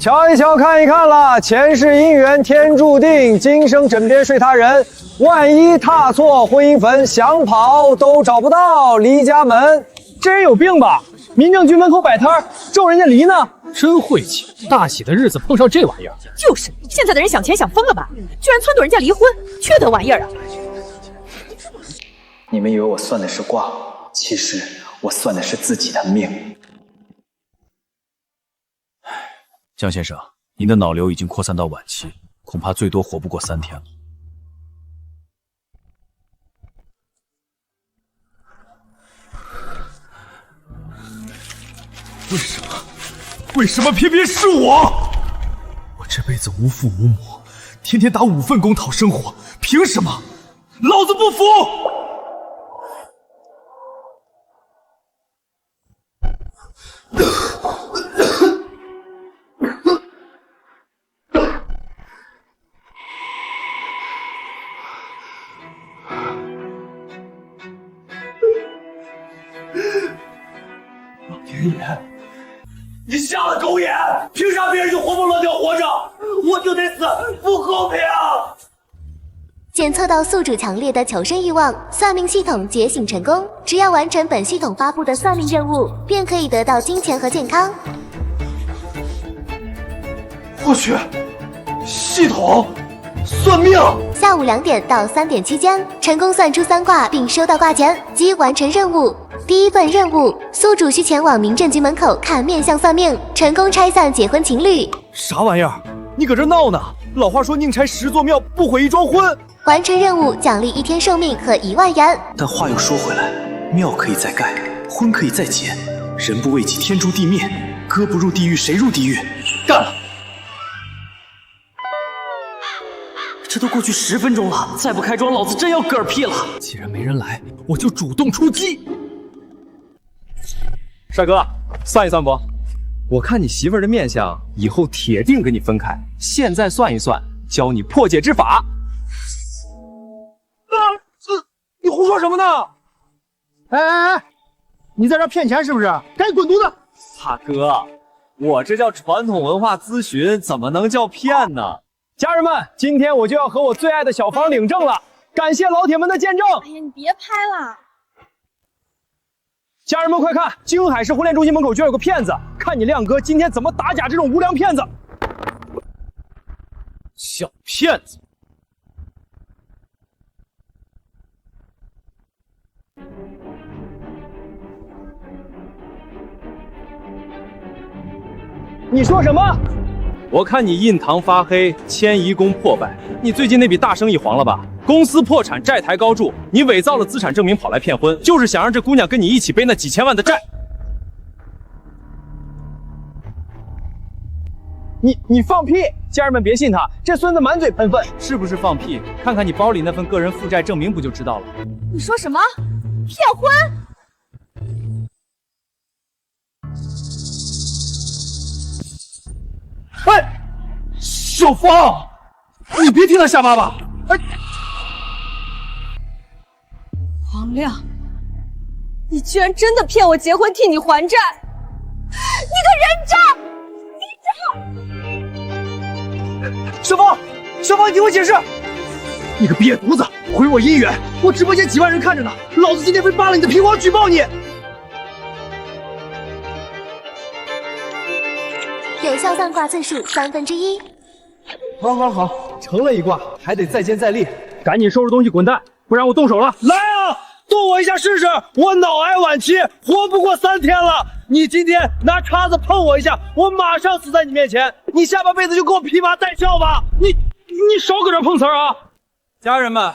瞧一瞧，看一看了，前世姻缘天注定，今生枕边睡他人。万一踏错婚姻坟，想跑都找不到离家门。这人有病吧？民政局门口摆摊，咒人家离呢？真晦气！大喜的日子碰上这玩意儿。就是，现在的人想钱想疯了吧？居然撺掇人家离婚，缺德玩意儿啊！你们以为我算的是卦，其实我算的是自己的命。江先生，您的脑瘤已经扩散到晚期，恐怕最多活不过3天了。为什么偏偏是我？我这辈子无父无母，天天打5份工讨生活，凭什么？老子不服！老天爷！你瞎了狗眼！凭啥别人就活蹦乱跳活着，我就得死？不公平！检测到宿主强烈的求生欲望，算命系统觉醒成功。只要完成本系统发布的算命任务，便可以得到金钱和健康。我去，系统算命！下午2点到3点期间，成功算出3卦并收到卦钱，即完成任务。第一份任务，宿主需前往民政局门口看面相算命，成功拆散结婚情侣。啥玩意儿？你搁这闹呢？老话说宁拆10座庙，不毁1桩婚。完成任务奖励1天寿命和1万元。但话又说回来，庙可以再盖，婚可以再结，人不为己，天诛地灭。哥不入地狱，谁入地狱？干了！这都过去10分钟了，再不开庄，老子真要嗝屁了！既然没人来，我就主动出击。帅哥，算一算不？我看你媳妇儿的面相，以后铁定跟你分开。现在算一算，教你破解之法。你胡说什么呢？哎，你在这骗钱是不是？赶紧滚犊子！大哥，我这叫传统文化咨询，怎么能叫骗呢？家人们，今天我就要和我最爱的小房领证了，感谢老铁们的见证。哎呀，你别拍了！家人们快看，京海市婚恋中心门口居然有个骗子，看你亮哥今天怎么打假这种无良骗子！小骗子！你说什么？我看你印堂发黑，迁移宫破败，你最近那笔大生意黄了吧？公司破产，债台高筑，你伪造了资产证明跑来骗婚，就是想让这姑娘跟你一起背那几千万的债。你放屁！家人们别信他，这孙子满嘴喷粪，是不是放屁？看看你包里那份个人负债证明不就知道了？你说什么？骗婚？哎，小芳，你别听他瞎叭叭！哎，王亮，你居然真的骗我结婚替你还债！你个人渣！小芳，小芳，你听我解释！你个瘪犊子，毁我姻缘！我直播间几万人看着呢，老子今天非扒了你的皮，我要举报你！有效算卦次数1/3。好，成了一卦，还得再接再厉，赶紧收拾东西滚蛋，不然我动手了！来啊，剁我一下试试！我脑癌晚期，活不过3天了。你今天拿叉子碰我一下，我马上死在你面前。你下半辈子就给我披麻戴孝吧！你少搁这碰瓷儿啊！家人们，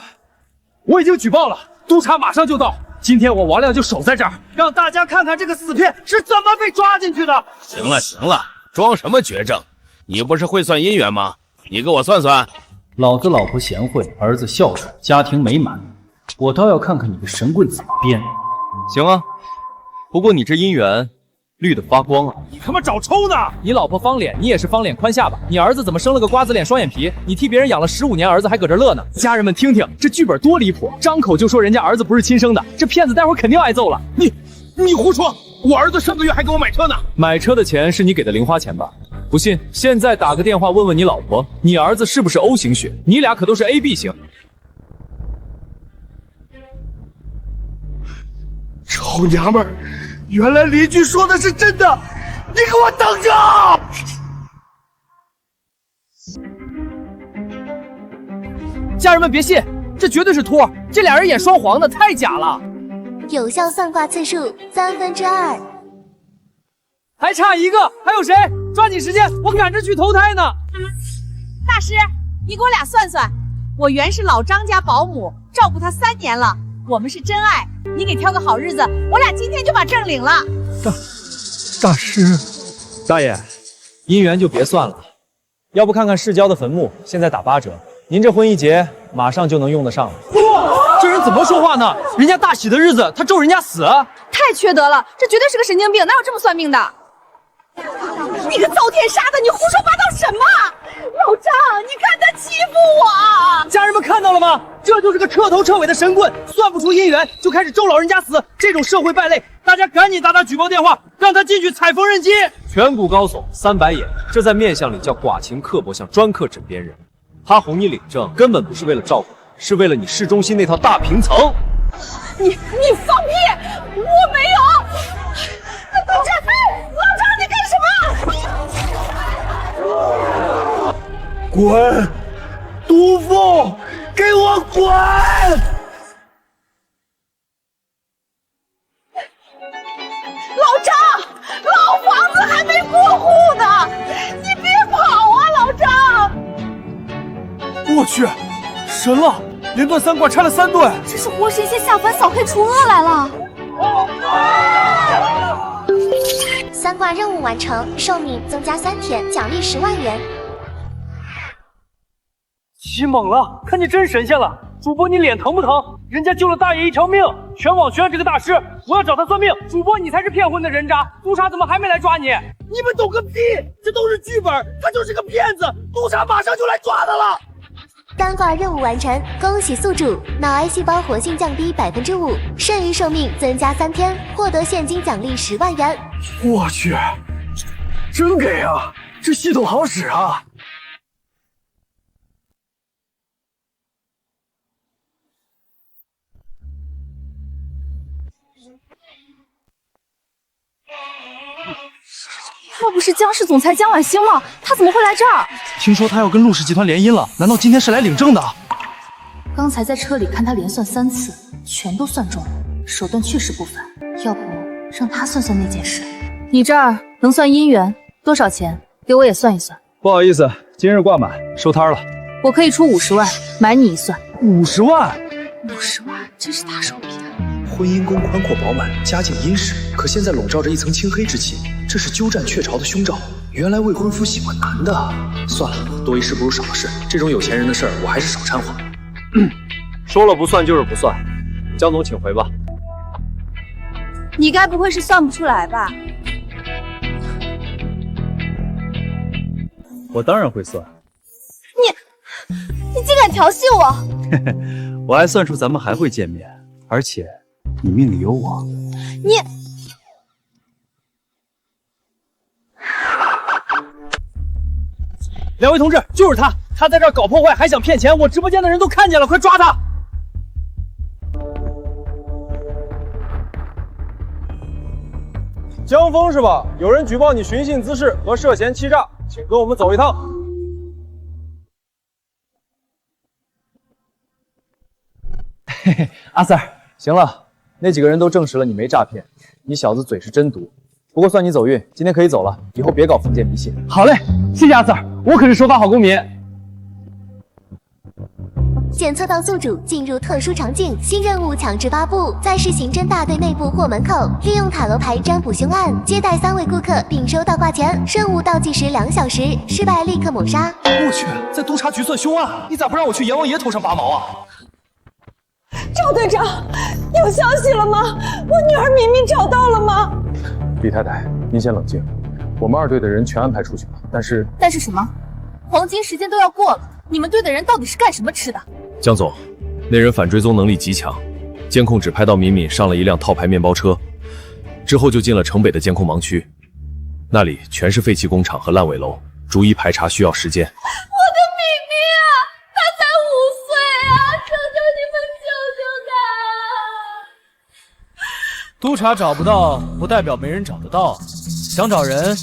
我已经举报了，督察马上就到。今天我王亮就守在这儿，让大家看看这个死骗是怎么被抓进去的。行了，装什么绝症？你不是会算姻缘吗？你给我算算。老子老婆贤惠，儿子孝顺，家庭美满，我倒要看看你的神棍怎么编。行啊，不过你这姻缘绿得发光啊！你他妈找抽呢！你老婆方脸，你也是方脸宽下巴。你儿子怎么生了个瓜子脸双眼皮？你替别人养了15年儿子，还搁这乐呢。家人们听听，这剧本多离谱！张口就说人家儿子不是亲生的，这骗子待会儿肯定挨揍了。你胡说！我儿子上个月还给我买车呢。买车的钱是你给的零花钱吧？不信，现在打个电话问问你老婆，你儿子是不是 O 型血？你俩可都是 AB 型。臭娘们儿，原来邻居说的是真的，你给我等着！家人们别信，这绝对是托，这俩人演双簧的，太假了。有效算卦次数2/3，还差一个，还有谁？抓紧时间，我赶着去投胎呢。大师，你给我俩算算，我原是老张家保姆，照顾他3年了，我们是真爱，你给挑个好日子，我俩今天就把证领了。大师，大爷，姻缘就别算了，要不看看世交的坟墓，现在打8折，您这婚一结，马上就能用得上了。这人怎么说话呢？人家大喜的日子，他咒人家死，太缺德了，这绝对是个神经病，哪有这么算命的？你个遭天杀的，你胡说八道什么？老张，你看他欺负我！家人们看到了吗？这就是个彻头彻尾的神棍，算不出姻缘就开始咒老人家死，这种社会败类，大家赶紧打举报电话，让他进去踩缝纫机。颧骨高耸，3白眼，这在面相里叫寡情刻薄，像专克枕边人。他哄你领证，根本不是为了照顾，是为了你市中心那套大平层。你放屁！我没有！老张，你干什么？滚！毒妇，给我滚！老张，老房子还没过户呢，你别跑啊，老张！我去，神了！连断3卦拆了3对，这是活神仙下凡扫黑除恶来了。3卦任务完成，寿命增加3天，奖励10万元。起猛了，看见真神仙了！主播你脸疼不疼？人家救了大爷一条命，全网宣这个大师，我要找他算命。主播你才是骗婚的人渣，督察怎么还没来抓你？你们懂个屁！这都是剧本，他就是个骗子，督察马上就来抓他了。3卦任务完成，恭喜宿主，脑癌细胞活性降低5%，剩余寿命增加3天，获得现金奖励10万元。我去，真给啊！这系统好使啊！那不是江氏总裁江晚星吗？他怎么会来这儿？听说他要跟陆氏集团联姻了，难道今天是来领证的？刚才在车里看他连算3次，全都算中了，手段确实不凡。要不让他算算那件事？你这儿能算姻缘，多少钱？给我也算一算。不好意思，今日挂满，收摊了。我可以出50万买你一算。50万？50万，真是大手笔啊！婚姻宫宽阔饱满，家境殷实，可现在笼罩着一层青黑之气，这是鸠占鹊巢的凶兆。原来未婚夫喜欢男的，算了，多一事不如少一事，这种有钱人的事儿我还是少掺和。说了不算就是不算，江总请回吧。你该不会是算不出来吧？我当然会算。你竟敢调戏我！我还算出咱们还会见面，而且你命里有我。你2位同志，就是他，他在这儿搞破坏，还想骗钱，我直播间的人都看见了，快抓他！江峰是吧？有人举报你寻衅滋事和涉嫌欺诈，请跟我们走一趟。嘿嘿，阿 Sir， 行了，那几个人都证实了你没诈骗，你小子嘴是真毒。不过算你走运，今天可以走了，以后别搞封建迷信。好嘞，谢谢阿 Sir， 我可是守法好公民。检测到宿主进入特殊场景，新任务强制发布，在市刑侦大队内部或门口，利用塔罗牌占卜凶案，接待3位顾客并收到挂钱，任务倒计时2小时，失败立刻抹杀。我去，在督察局算凶案，你咋不让我去阎王爷头上拔毛啊？赵队长，有消息了吗？我女儿明明找到了吗？李太太，您先冷静，我们2队的人全安排出去了，但是什么？黄金时间都要过了，你们队的人到底是干什么吃的？江总，那人反追踪能力极强，监控只拍到敏敏上了一辆套牌面包车，之后就进了城北的监控盲区，那里全是废弃工厂和烂尾楼，逐一排查需要时间。我的敏敏啊，他才5岁啊！求求你们救救他！督察找不到，不代表没人找得到。想找人，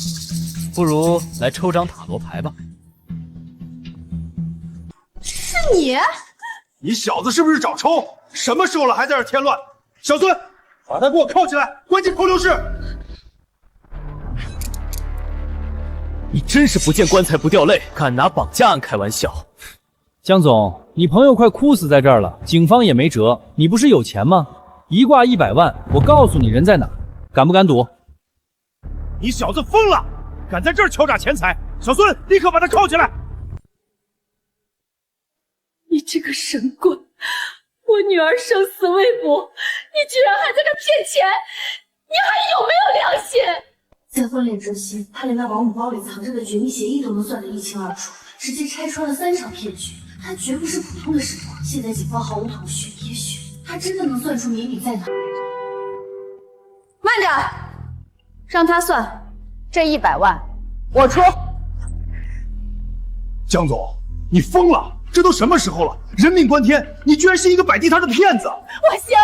不如来抽张塔罗牌吧。是你？你小子是不是找抽？什么时候了还在这添乱？小孙，把他给我铐起来，关进扣留室。你真是不见棺材不掉泪，敢拿绑架案开玩笑。江总，你朋友快哭死在这儿了，警方也没辙。你不是有钱吗？一挂100万，我告诉你人在哪，敢不敢赌？你小子疯了，敢在这儿敲诈钱财！小孙，立刻把他铐起来！你这个神棍，我女儿生死未卜，你居然还在这骗钱，你还有没有良心？在婚恋之前，他连那保姆包里藏着的绝密协议都能算得一清二楚，直接拆穿了3场骗局。他绝不是普通的神棍。现在警方毫无头绪，也许他真的能算出谜底在哪。慢着，让他算，这100万我出。江总，你疯了！这都什么时候了？人命关天，你居然是一个摆地摊的骗子！万星，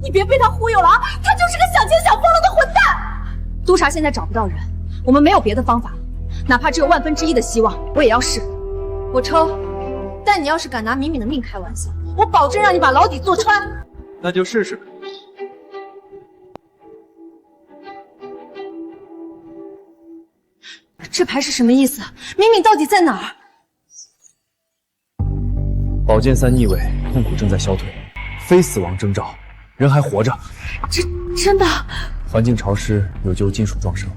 你别被他忽悠了啊！他就是个想钱想疯了的混蛋。督察现在找不到人，我们没有别的方法，哪怕只有1/1000的希望，我也要试。我抽，但你要是敢拿敏敏的命开玩笑，我保证让你把牢底坐穿。那就试试。这牌是什么意思？敏敏到底在哪儿？宝剑3逆位，痛苦正在消退，非死亡征兆，人还活着。真的？环境潮湿，有旧金属撞伤，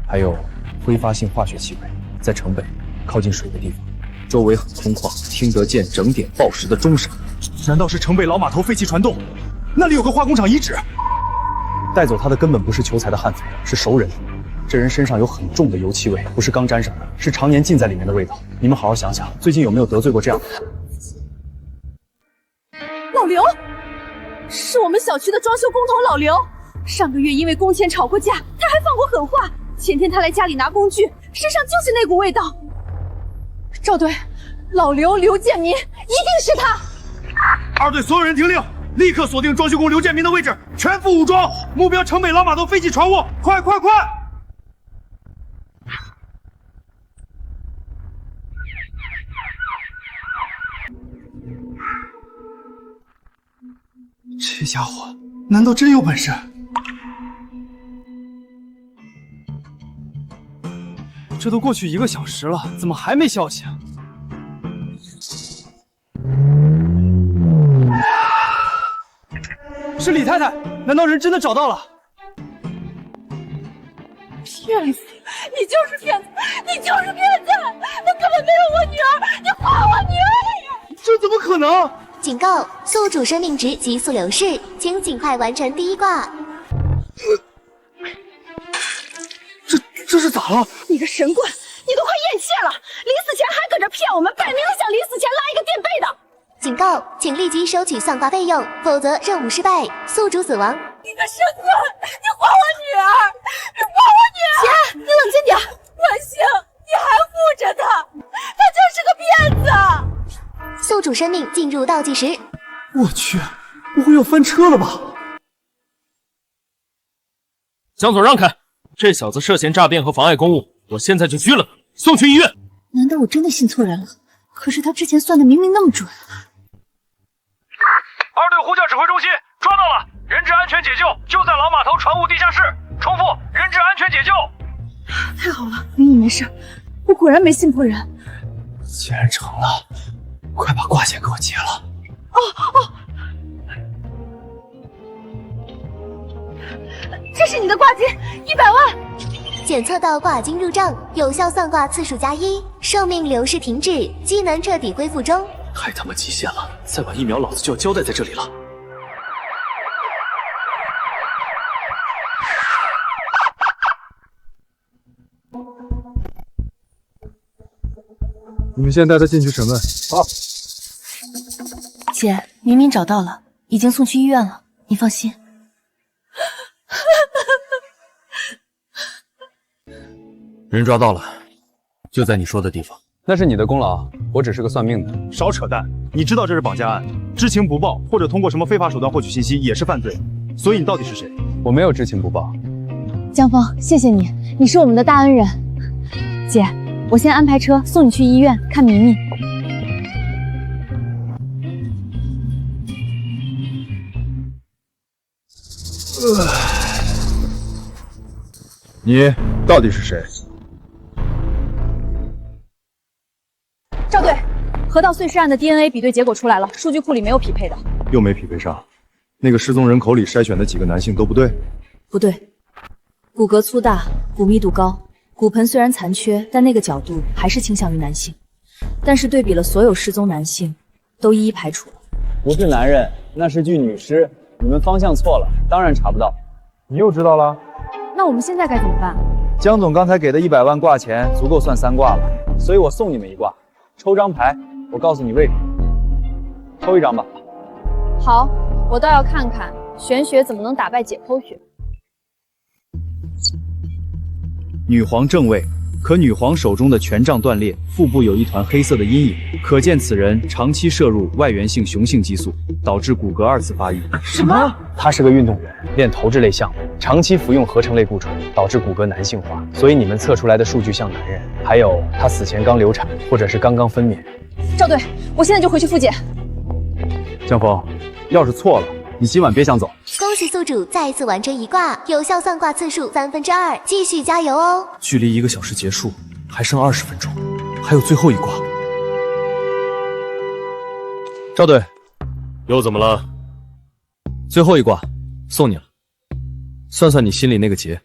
还有挥发性化学气味，在城北靠近水的地方，周围很空旷，听得见整点报时的钟声。难道是城北老码头废弃船洞？那里有个化工厂遗址。带走他的根本不是求财的悍匪，是熟人。这人身上有很重的油漆味，不是刚沾上的，是常年浸在里面的味道。你们好好想想，最近有没有得罪过这样的人？老刘，是我们小区的装修工头老刘。上个月因为工钱吵过架，他还放过狠话。前天他来家里拿工具，身上就是那股味道。赵队，老刘刘建民，一定是他。2队所有人听令，立刻锁定装修工刘建民的位置，全副武装，目标城北老码头废弃船坞，快快快！这家伙难道真有本事？这都过去1个小时了，怎么还没消息啊？是李太太，难道人真的找到了？骗子！你就是骗子！你就是骗子！他根本没有我女儿！你还我女儿！这怎么可能？警告：宿主生命值急速流逝，请尽快完成第1卦。这是咋了？你个神棍，你都快咽气了！临死前还搁这骗我们，摆明了想临死前拉一个垫背的。警告，请立即收取算卦费用，否则任务失败，宿主死亡。你个神棍，你还我女儿！你还我女儿！姐，你冷静点。万星，你还护着他，他就是个骗子。宿主生命进入倒计时。我去，不会要翻车了吧？江总让开！这小子涉嫌诈骗和妨碍公务，我现在就拘了他，送去医院。难道我真的信错人了？可是他之前算的明明那么准。2队呼叫指挥中心，抓到了，人质安全解救，就在老码头船坞地下室。重复，人质安全解救。太好了，明明没事，我果然没信错人。既然成了，快把挂件给我结了。这是你的挂金，100万。检测到卦金入账，有效算卦次数+1，寿命流逝停滞，机能彻底恢复中。太他妈极限了！再晚1秒，老子就要交代在这里了。你们先带他进去审问。好。姐，明明找到了，已经送去医院了，你放心。人抓到了，就在你说的地方。那是你的功劳，我只是个算命的。少扯淡！你知道这是绑架案，知情不报或者通过什么非法手段获取信息也是犯罪。所以你到底是谁？我没有知情不报。江峰，谢谢你，你是我们的大恩人。姐，我先安排车送你去医院看明明。你到底是谁？赵队，河道碎尸案的 DNA 比对结果出来了，数据库里没有匹配的。又没匹配上。那个失踪人口里筛选的几个男性都不对。不对，骨骼粗大，骨密度高，骨盆虽然残缺，但那个角度还是倾向于男性。但是对比了所有失踪男性，都一一排除了。不是男人，那是具女尸，你们方向错了，当然查不到。你又知道了？那我们现在该怎么办？江总刚才给的100万挂钱足够算3挂了，所以我送你们1挂。抽张牌，我告诉你为什么。抽一张吧。好，我倒要看看玄学怎么能打败解剖学。女皇正位，可女皇手中的权杖断裂，腹部有一团黑色的阴影，可见此人长期摄入外源性雄性激素，导致骨骼2次发育。什么？他是个运动员，练投掷类项目，长期服用合成类固醇，导致骨骼男性化，所以你们测出来的数据像男人。还有他死前刚流产，或者是刚刚分娩。赵队，我现在就回去复检。江峰，要是错了，你今晚别想走。恭喜宿主再次完成1卦，有效算卦次数2/3，继续加油哦！距离1个小时结束还剩20分钟，还有最后一卦。赵队，又怎么了？最后一卦，送你了，算算你心里那个结。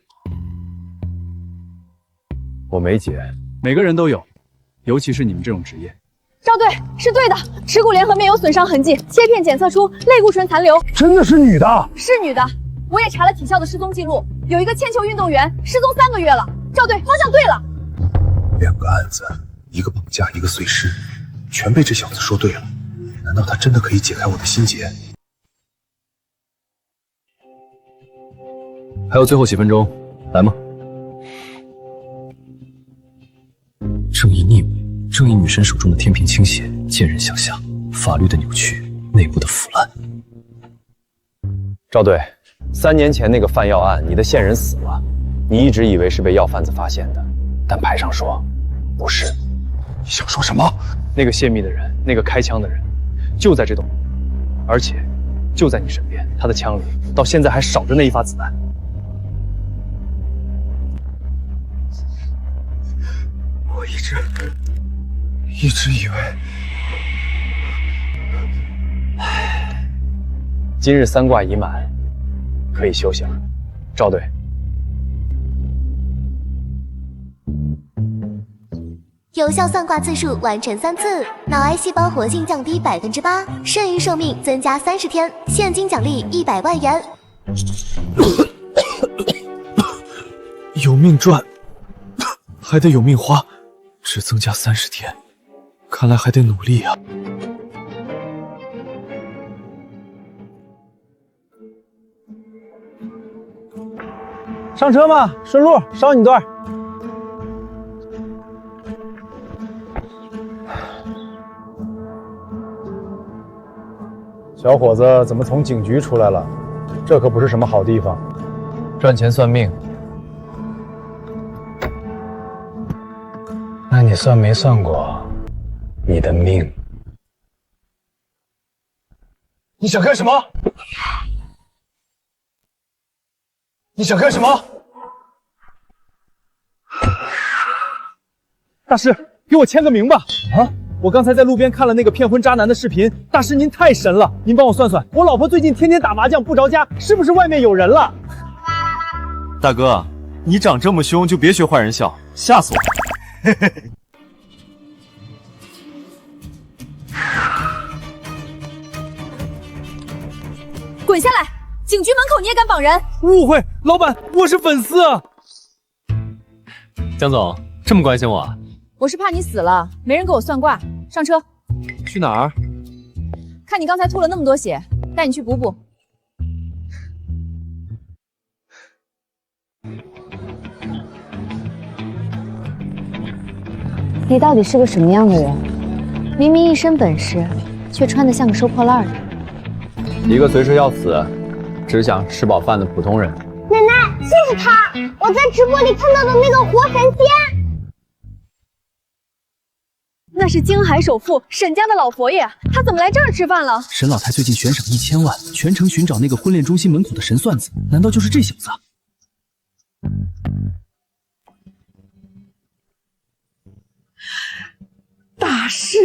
我没结，每个人都有，尤其是你们这种职业。赵队是对的，耻骨联合面有损伤痕迹，切片检测出类固醇残留。真的是女的？是女的，我也查了体校的失踪记录，有一个铅球运动员失踪3个月了。赵队，方向对了。2个案子，一个绑架，一个碎尸，全被这小子说对了。难道他真的可以解开我的心结？还有最后几分钟，来吗？正义逆位，正义女神手中的天平倾斜，剑刃向下，法律的扭曲，内部的腐烂。赵队，3年前那个贩药案，你的线人死了，你一直以为是被药贩子发现的，但牌上说不是。你想说什么？那个泄密的人，那个开枪的人，就在这栋楼，而且就在你身边，他的枪里到现在还少着那1发子弹。我一直以为，今日3卦已满，可以休息了。赵队，有效算卦次数完成3次，脑癌细胞活性降低8%，剩余寿命增加30天，现金奖励100万元。有命赚，还得有命花，只增加30天，看来还得努力啊。上车嘛，顺路捎你段。小伙子怎么从警局出来了？这可不是什么好地方。赚钱算命，那你算没算过你的命？你想干什么？你想干什么？大师，给我签个名吧！啊！我刚才在路边看了那个骗婚渣男的视频，大师您太神了，您帮我算算，我老婆最近天天打麻将不着家，是不是外面有人了？大哥，你长这么凶，就别学坏人笑，吓死我！嘿嘿。滚下来！警局门口你也敢绑人？误会，老板，我是粉丝啊。江总这么关心我啊？我是怕你死了，没人给我算卦。上车。去哪儿？看你刚才吐了那么多血，带你去补补。你到底是个什么样的人？明明一身本事，却穿得像个收破烂的。一个随时要死，只想吃饱饭的普通人。奶奶，就是他，我在直播里看到的那个活神仙。那是京海首富沈家的老佛爷，他怎么来这儿吃饭了？沈老太最近悬赏1000万，全城寻找那个婚恋中心门口的神算子，难道就是这小子？大师，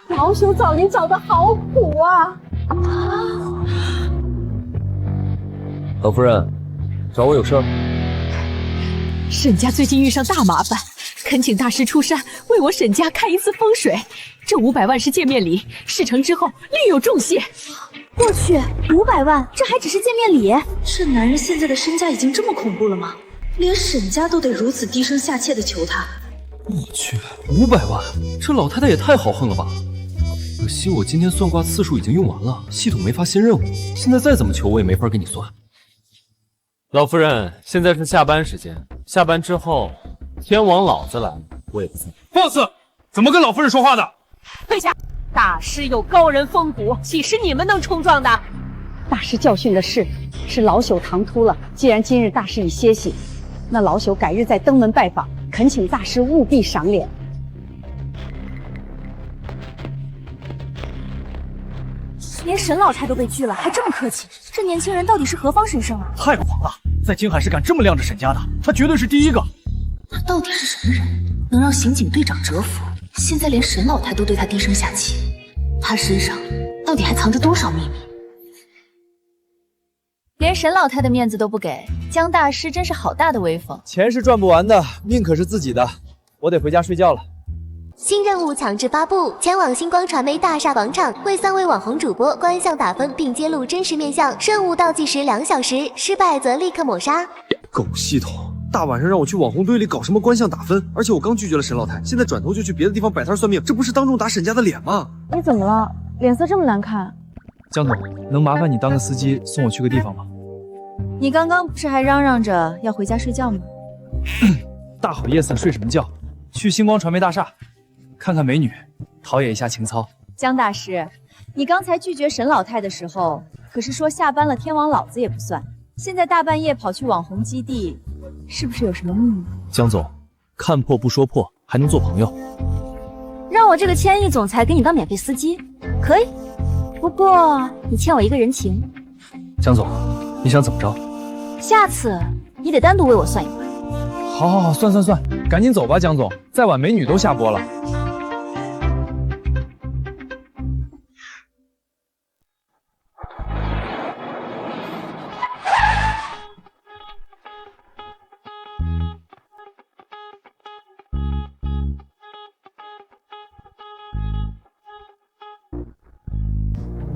老朽找您找的好苦啊！老夫人，找我有事儿？沈家最近遇上大麻烦，恳请大师出山为我沈家看一次风水。这500万是见面礼，事成之后另有重谢。我去，500万，这还只是见面礼？这男人现在的身价已经这么恐怖了吗？连沈家都得如此低声下气的求他。我去，500万，这老太太也太豪横了吧！可惜我今天算卦次数已经用完了，系统没发新任务，现在再怎么求我也没法给你算。老夫人，现在是下班时间，下班之后，天王老子来，我也不算。boss， 怎么跟老夫人说话的？退下！大师有高人风骨，岂是你们能冲撞的？大师教训的是老朽唐突了。既然今日大师已歇息，那老朽改日再登门拜访，恳请大师务必赏脸。连沈老太都被拒了，还这么客气，这年轻人到底是何方神圣啊？太狂了，在京海市敢这么晾着沈家的，他绝对是第一个。他到底是什么人，能让刑警队长折服？现在连沈老太都对他低声下气，他身上到底还藏着多少秘密？连沈老太的面子都不给，江大师真是好大的威风。钱是赚不完的，命可是自己的，我得回家睡觉了。新任务强制发布，前往星光传媒大厦广场，为3位网红主播观相打分并揭露真实面相，任务倒计时2小时，失败则立刻抹杀。狗系统，大晚上让我去网红堆里搞什么观相打分？而且我刚拒绝了沈老太，现在转头就去别的地方摆摊算命，这不是当众打沈家的脸吗？你怎么了？脸色这么难看？江总，能麻烦你当个司机送我去个地方吗？你刚刚不是还嚷嚷着要回家睡觉吗？大好夜色睡什么觉？去星光传媒大厦看看美女，陶冶一下情操。江大师，你刚才拒绝沈老太的时候，可是说下班了天王老子也不算，现在大半夜跑去网红基地，是不是有什么秘密？江总，看破不说破，还能做朋友？让我这个千亿总裁给你当免费司机，可以，不过你欠我一个人情。江总，你想怎么着？下次你得单独为我算一回。好，算，赶紧走吧，江总，再晚美女都下播了。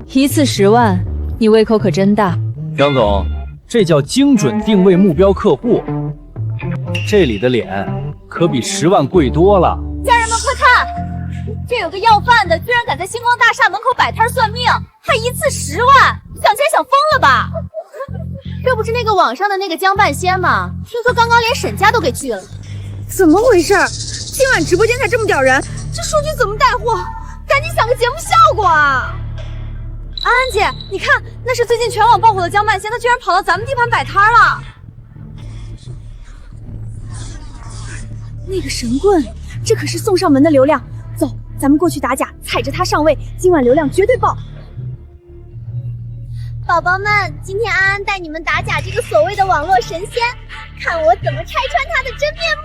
一次10万，你胃口可真大。江总，这叫精准定位目标客户。这里的脸可比10万贵多了。家人们快看，这有个要饭的，居然敢在星光大厦门口摆摊算命，还一次10万，想钱想疯了吧？这不是那个网上的那个江半仙吗？听说刚刚连沈家都给拒了。怎么回事？今晚直播间才这么点人，这数据怎么带货？赶紧想个节目效果啊！安安姐，你看，那是最近全网爆火的江半仙，他居然跑到咱们地盘摆摊了。那个神棍，这可是送上门的流量。走，咱们过去打假，踩着他上位，今晚流量绝对爆。宝宝们，今天安安带你们打假这个所谓的网络神仙，看我怎么拆穿他的真面目。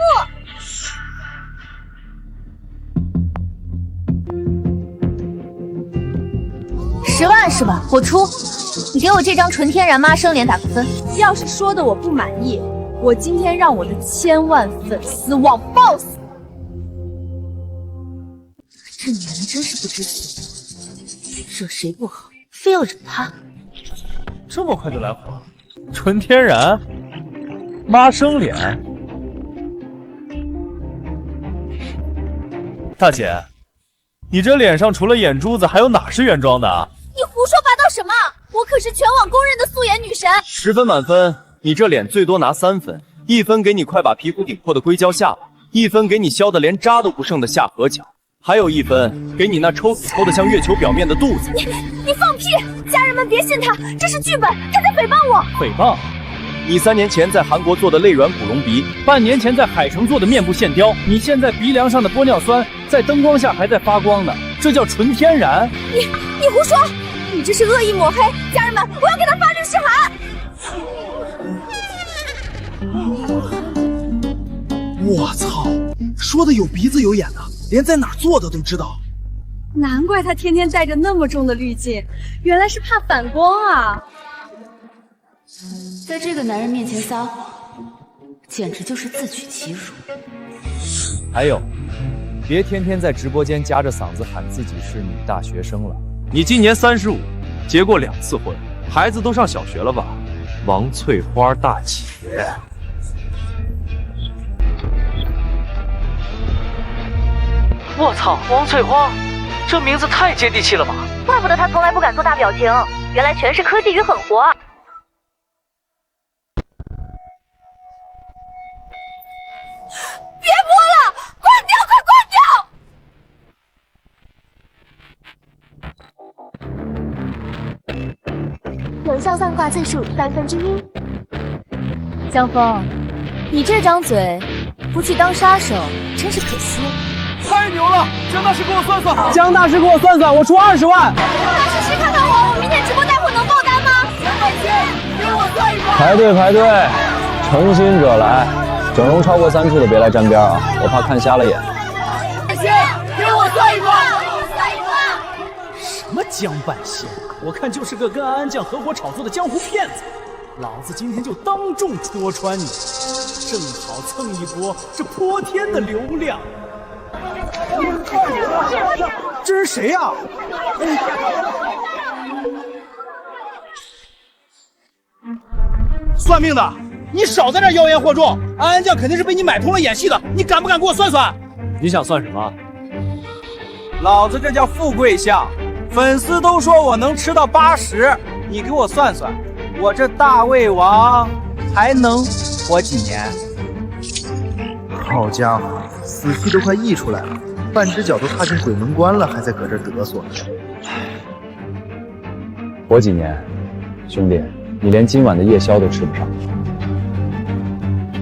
10万是吧？我出，你给我这张纯天然妈生脸打个分。要是说的我不满意，我今天让我的1000万粉丝网爆死！这女人真是不知死，惹谁不好，非要惹她。这么快就来火？纯天然，妈生脸。大姐，你这脸上除了眼珠子，还有哪是原装的啊？你胡说八道什么？我可是全网公认的素颜女神。10分满分，你这脸最多拿3分，1分给你快把皮肤顶破的硅胶下巴， 1分给你削的连渣都不剩的下颌角，还有1分给你那抽死抽的像月球表面的肚子。你放屁！家人们别信他，这是剧本，他在诽谤我。诽谤？你3年前在韩国做的肋软骨隆鼻，半年前在海城做的面部线雕，你现在鼻梁上的玻尿酸在灯光下还在发光呢，这叫纯天然。你胡说！你这是恶意抹黑！家人们，我要给他发律师函。我操，说的有鼻子有眼的，连在哪儿做的都知道。难怪他天天带着那么重的滤镜，原来是怕反光啊！在这个男人面前撒谎，简直就是自取其辱。还有，别天天在直播间夹着嗓子喊自己是女大学生了。你今年35，结过2次婚，孩子都上小学了吧？王翠花大姐。我操，王翠花，这名字太接地气了吧！怪不得他从来不敢做大表情，原来全是科技与狠活。别播了，关掉，快关掉！有效算卦次数1/3。江峰，你这张嘴不去当杀手，真是可惜。太牛了！江大师给我算算，江大师给我算算，我出20万。大师谁看看我明天直播带货能爆单吗？200千，给我算一个。排队，诚心者来，整容超过3处的别来沾边啊，我怕看瞎了眼。200千，给我算一个。什么江半仙，我看就是个跟安安酱合伙炒作的江湖骗子。老子今天就当众戳穿你，正好蹭一波这泼天的流量。这是谁呀？算命的，你少在这妖言惑众！安安酱肯定是被你买通了演戏的，你敢不敢给我算算？你想算什么？老子这叫富贵相，粉丝都说我能吃到80，你给我算算，我这大胃王还能活几年？好家伙，死气都快溢出来了，半只脚都踏进鬼门关了，还在搁这嘚瑟。活几年，兄弟，你连今晚的夜宵都吃不上。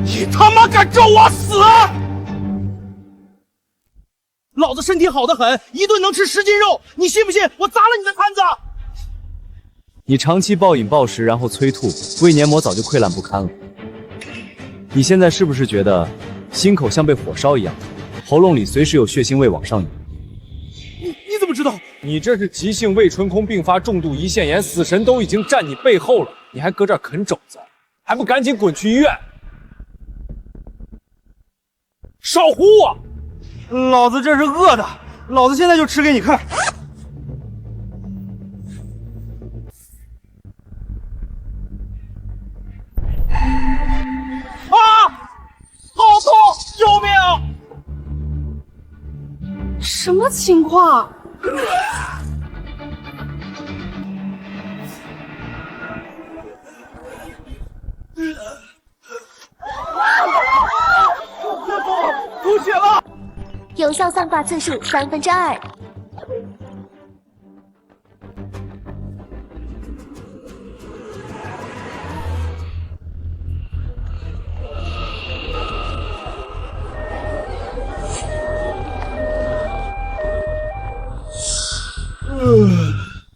你他妈敢咒我死！老子身体好得很，一顿能吃10斤肉，你信不信我砸了你的摊子？你长期暴饮暴食，然后催吐，胃黏膜早就溃烂不堪了。你现在是不是觉得心口像被火烧一样，喉咙里随时有血腥味往上涌？你怎么知道？你这是急性胃唇孔并发重度胰腺炎，死神都已经站你背后了，你还搁这儿啃肘子，还不赶紧滚去医院？少唬我！老子这是饿的，老子现在就吃给你看。啊！好痛！救命！什么情况？吐血了！有效算卦次数2/3。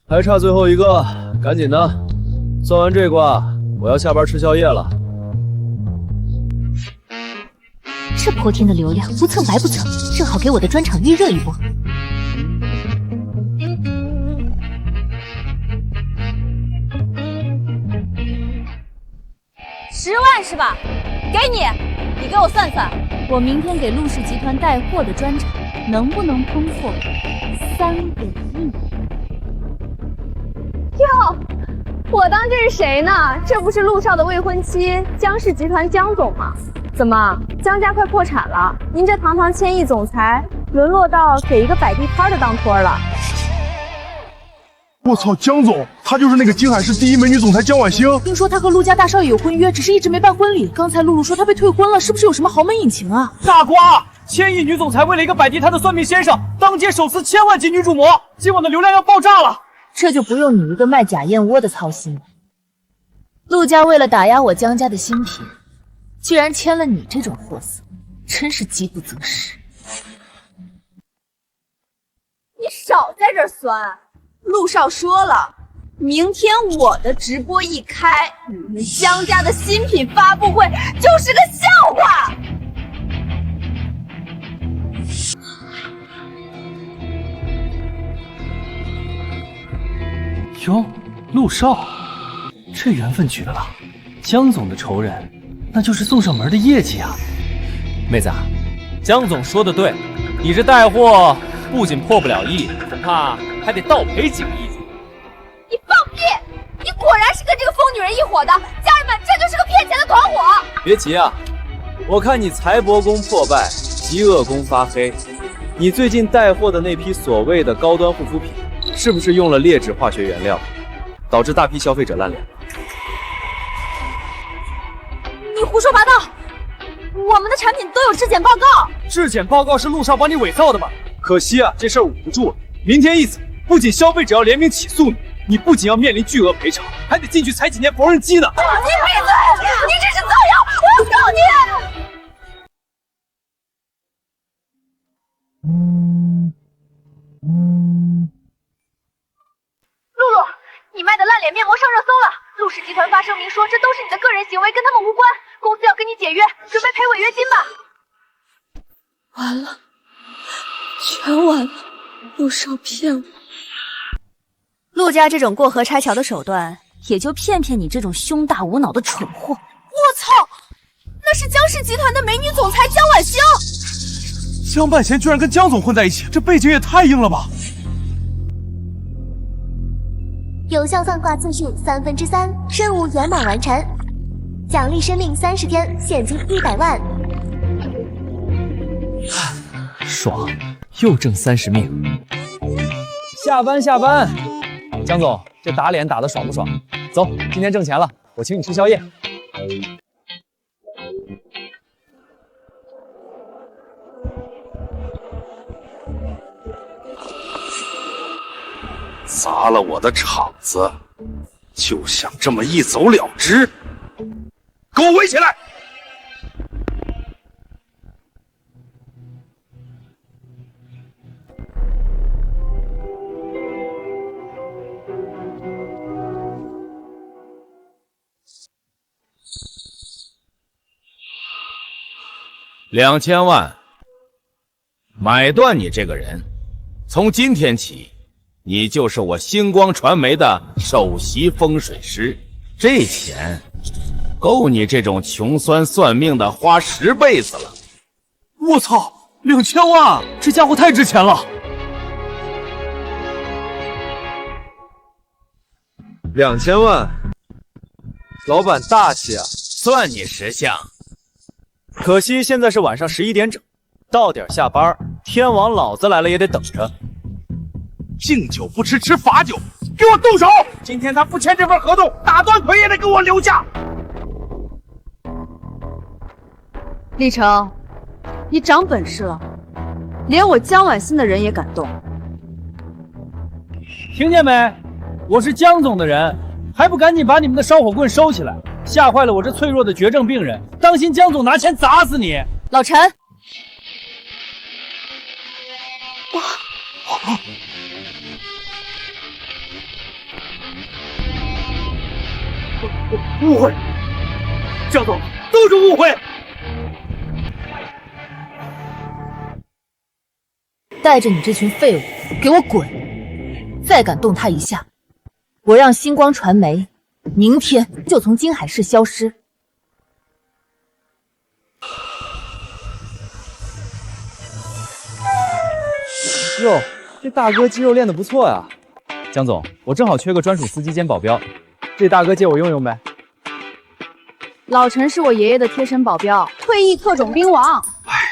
还差最后一个，赶紧的！算完这卦，我要下班吃宵夜了。这泼天的流量，不蹭白不蹭，正好给我的专场预热一波。10万是吧？给你，你给我算算，我明天给陆氏集团带货的专场能不能冲破3个亿？哟，我当这是谁呢？这不是陆少的未婚妻江氏集团江总吗？怎么，江家快破产了？您这堂堂千亿总裁，沦落到给一个摆地摊的当托了？我操，江总，他她就是那个金海市第一美女总裁江婉星。听说她和陆家大少爷有婚约，只是一直没办婚礼。刚才露露说她被退婚了，是不是有什么豪门隐情啊？大瓜，千亿女总裁为了一个摆地摊的算命先生，当街手撕1000万级女主模，今晚的流量要爆炸了。这就不用你一个卖假燕窝的操心了。陆家为了打压我江家的新品，居然签了你这种货色，真是饥不择食。你少在这儿酸。陆少说了，明天我的直播一开，你们江家的新品发布会就是个笑话。哟，陆少，这缘分绝了！江总的仇人，那就是送上门的业绩啊！妹子啊，江总说的对，你这带货不仅破不了亿，恐怕还得倒赔几个亿。你放屁！你果然是跟这个疯女人一伙的，家人们，这就是个骗钱的团伙！别急啊，我看你财帛宫破败，极恶宫发黑，你最近带货的那批所谓的高端护肤品，是不是用了劣质化学原料，导致大批消费者烂脸？你胡说八道！我们的产品都有质检报告。质检报告是陆少帮你伪造的吗？可惜啊，这事儿捂不住了。明天一早，不仅消费者要联名起诉你，你不仅要面临巨额赔偿，还得进去踩几年缝纫机呢。你闭嘴！你这是造谣！我要告你！露露，你卖的烂脸面膜上热搜了。陆氏集团发声明说，这都是你的个人行为，跟他们无关。公司要跟你解约，准备赔违约金吧。完了，全完了，陆少骗我。陆家这种过河拆桥的手段，也就骗骗你这种胸大无脑的蠢货。我操，那是江氏集团的美女总裁江婉星。江半仙居然跟江总混在一起，这背景也太硬了吧！有效算卦次数3/3，任务圆满完成，奖励生命30天，现金100万。爽，又挣30命。下班下班，江总，这打脸打得爽不爽？走，今天挣钱了，我请你吃宵夜。砸了我的场子，就想这么一走了之？给我围起来！2000万，买断你这个人。从今天起，你就是我星光传媒的首席风水师。这钱够你这种穷酸算命的花10辈子了。我操，2000万，这家伙太值钱了。2000万，老板大气啊！算你识相。可惜现在是晚上11点整，到点下班，天王老子来了也得等着。敬酒不吃吃罚酒，给我动手！今天他不签这份合同，打断腿也得给我留下。立成，你长本事了，连我江婉欣的人也敢动。听见没？我是江总的人，还不赶紧把你们的烧火棍收起来，吓坏了我这脆弱的绝症病人，当心江总拿钱砸死你！老陈，误会，江总都是误会。带着你这群废物给我滚！再敢动他一下，我让星光传媒明天就从金海市消失。哟，这大哥肌肉练得不错呀。江总，我正好缺个专属司机兼保镖，这大哥借我用用呗。老陈是我爷爷的贴身保镖，退役特种兵王。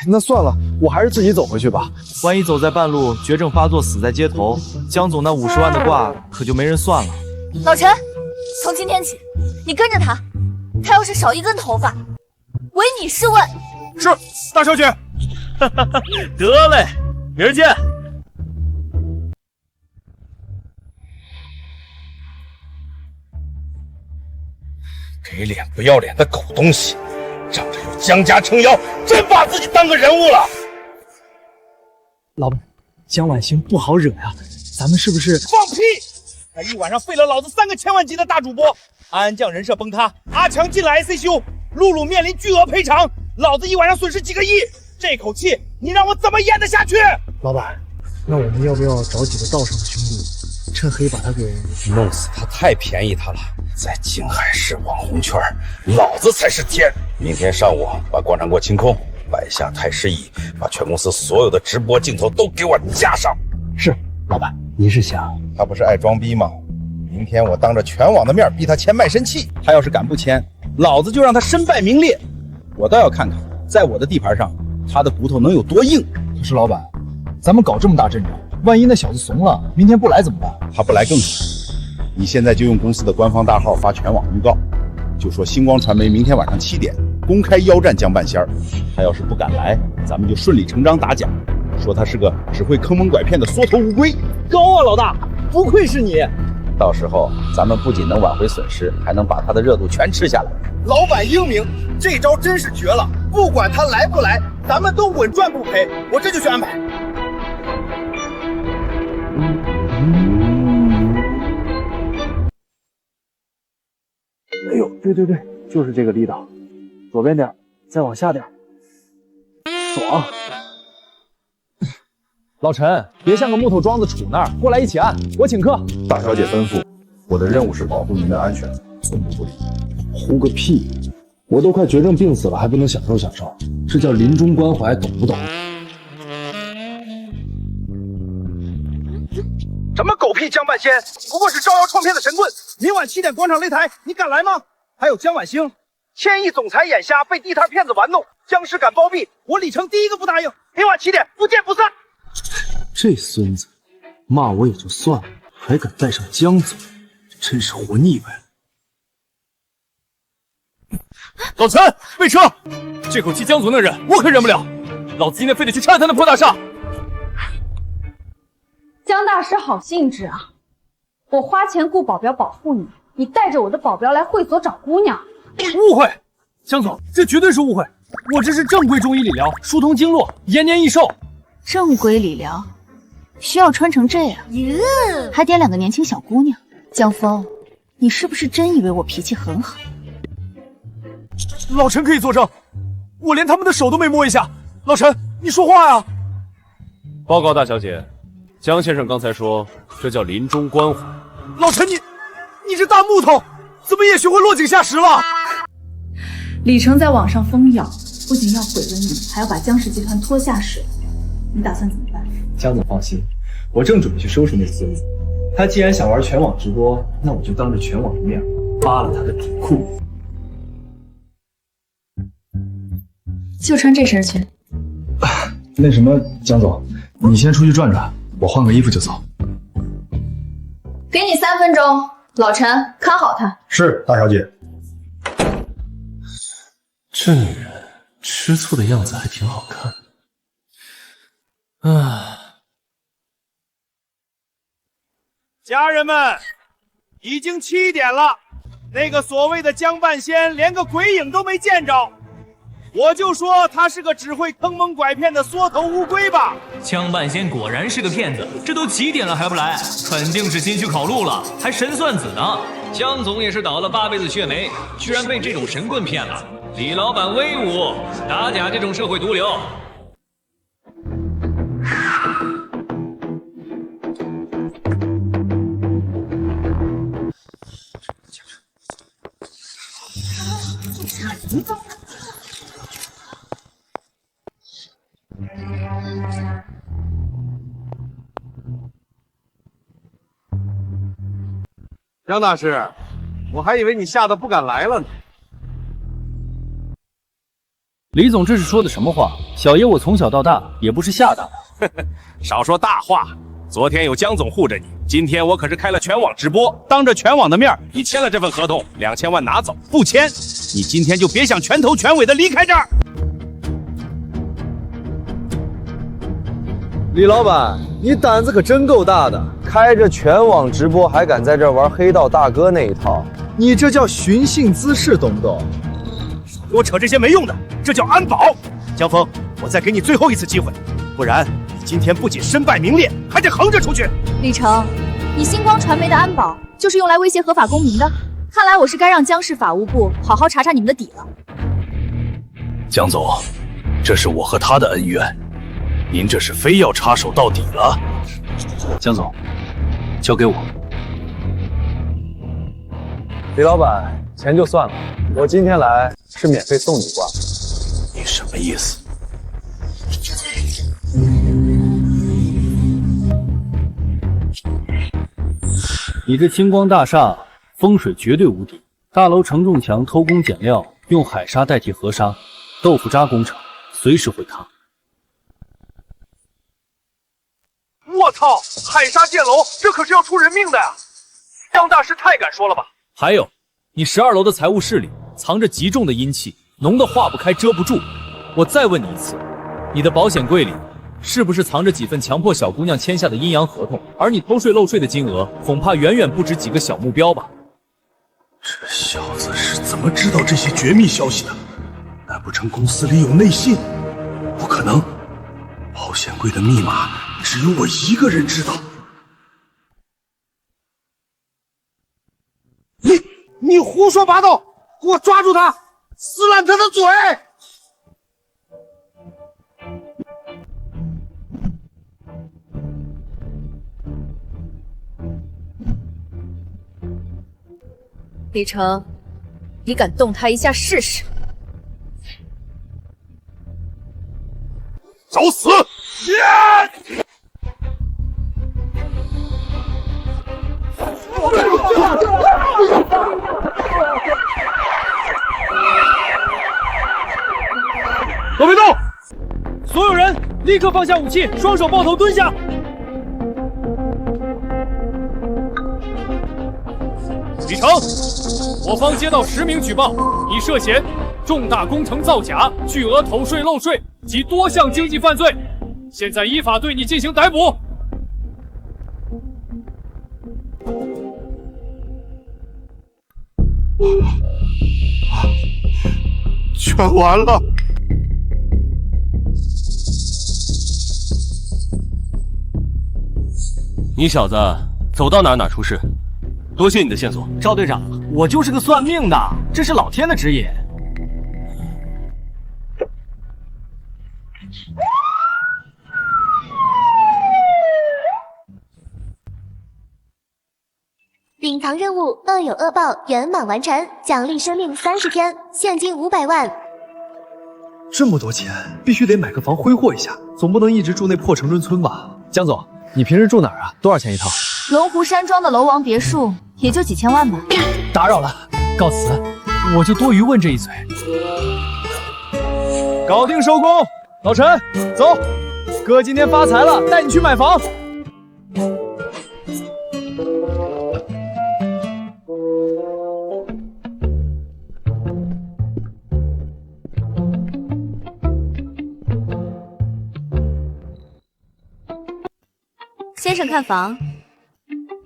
那算了，我还是自己走回去吧。万一走在半路绝症发作死在街头，江总那50万的卦可就没人算了。老陈，从今天起，你跟着他，他要是少一根头发，唯你是问。是，大小姐。得嘞，明儿见。给脸不要脸的狗东西，仗着有江家撑腰，真把自己当个人物了。老板，江晚星不好惹呀，咱们是不是？放屁！他一晚上废了老子3个千万级的大主播，安安酱人设崩塌，阿强进了 ICU， 露露面临巨额赔偿，老子一晚上损失几个亿，这口气你让我怎么咽得下去？老板，那我们要不要找几个道上的兄弟，趁黑把他给弄死他？太便宜他了，在静海市网红圈，老子才是天。明天上午把广场给我清空，摆下太师椅，把全公司所有的直播镜头都给我架上。是，老板，您是想？他不是爱装逼吗？明天我当着全网的面逼他签卖身契，他要是敢不签，老子就让他身败名裂。我倒要看看，在我的地盘上，他的骨头能有多硬。可是老板，咱们搞这么大阵仗，万一那小子怂了，明天不来怎么办？他不来更惨。你现在就用公司的官方大号发全网预告，就说星光传媒明天晚上7点公开邀战江半仙儿。他要是不敢来，咱们就顺理成章打假，说他是个只会坑蒙拐骗的缩头乌龟。高啊，老大，不愧是你。到时候咱们不仅能挽回损失，还能把他的热度全吃下来。老板英明，这招真是绝了！不管他来不来，咱们都稳赚不赔。我这就去安排。哎呦，对，就是这个力道，左边点，再往下点，爽。老陈，别像个木头桩子杵那儿，过来一起按，我请客。大小姐吩咐，我的任务是保护您的安全，寸步不离。胡个屁！我都快绝症病死了，还不能享受享受，这叫临终关怀，懂不懂？什么狗屁江半仙，不过是招摇撞骗的神棍。明晚7点广场擂台，你敢来吗？还有江晚星，1000亿总裁眼瞎，被地摊骗子玩弄，僵尸敢包庇，我李成第一个不答应。明晚7点，不见不散。这孙子骂我也就算了，还敢带上江总，真是活腻歪了。老陈，备车！这口气江总能忍，我可忍不了。老子今天非得去拆他那破大厦。江大师好兴致啊！我花钱雇保镖保护你，你带着我的保镖来会所找姑娘。误会，江总，这绝对是误会。我这是正规中医理疗，疏通经络，延年益寿。正规理疗需要穿成这样，还点2个年轻小姑娘。江峰，你是不是真以为我脾气很好？老陈可以作证，我连他们的手都没摸一下。老陈，你说话呀！报告大小姐，江先生刚才说这叫临终关怀。老陈，你这大木头怎么也学会落井下石了？李成在网上疯谣，不仅要毁了你，还要把江氏集团拖下水。你打算怎么办？江总放心，我正准备去收拾那孙子。他既然想玩全网直播，那我就当着全网的面扒了他的底裤。就穿这身去。那什么，江总，你先出去转转，我换个衣服就走。给你3分钟，老陈看好他。是，大小姐。这女人吃醋的样子还挺好看。家人们，已经7点了，那个所谓的江半仙连个鬼影都没见着，我就说他是个只会坑蒙拐骗的缩头乌龟吧。江半仙果然是个骗子，这都几点了还不来，肯定是心虚考虑了，还神算子呢。江总也是倒了8辈子血霉，居然被这种神棍骗了。李老板威武，打假这种社会毒瘤。江大师，我还以为你吓得不敢来了呢。李总这是说的什么话？小爷我从小到大也不是吓大的。少说大话，昨天有江总护着你，今天我可是开了全网直播，当着全网的面，你签了这份合同，2000万拿走，不签，你今天就别想全头全尾的离开这儿。李老板，你胆子可真够大的，开着全网直播还敢在这玩黑道大哥那一套，你这叫寻衅滋事，懂不懂？给我扯这些没用的，这叫安保。江峰，我再给你最后一次机会，不然你今天不仅身败名裂，还得横着出去。李成，你星光传媒的安保就是用来威胁合法公民的，看来我是该让江市法务部好好查查你们的底了。江总，这是我和他的恩怨，您这是非要插手到底了。江总，交给我。李老板，钱就算了，我今天来是免费送你卦。你什么意思？你这星光大厦风水绝对无敌，大楼承重墙偷工减料，用海沙代替河沙，豆腐渣工程随时会塌。我操！海沙建楼，这可是要出人命的呀！江大师太敢说了吧？还有，你12楼的财务室里藏着极重的阴气，浓得化不开遮不住。我再问你一次，你的保险柜里是不是藏着几份强迫小姑娘签下的阴阳合同？而你偷税漏税的金额，恐怕远远不止几个小目标吧？这小子是怎么知道这些绝密消息的？难不成公司里有内信？不可能，保险柜的密码只有我一个人知道。你胡说八道！给我抓住他，撕烂他的嘴！李成，你敢动他一下试试？找死！都别动！所有人立刻放下武器，双手抱头蹲下。李成，我方接到10名举报，你涉嫌重大工程造假、巨额偷税漏税及多项经济犯罪，现在依法对你进行逮捕。全完了！你小子走到哪出事，多谢你的线索。赵队长，我就是个算命的，这是老天的指引。隐藏任务恶有恶报圆满完成，奖励生命30天，现金500万。这么多钱，必须得买个房挥霍一下，总不能一直住那破城中村吧？江总，你平时住哪儿啊？多少钱一套？龙湖山庄的楼王别墅也就几千万吧。打扰了，告辞。我就多余问这一嘴。搞定收工，老陈，走，哥今天发财了，带你去买房。先生看房，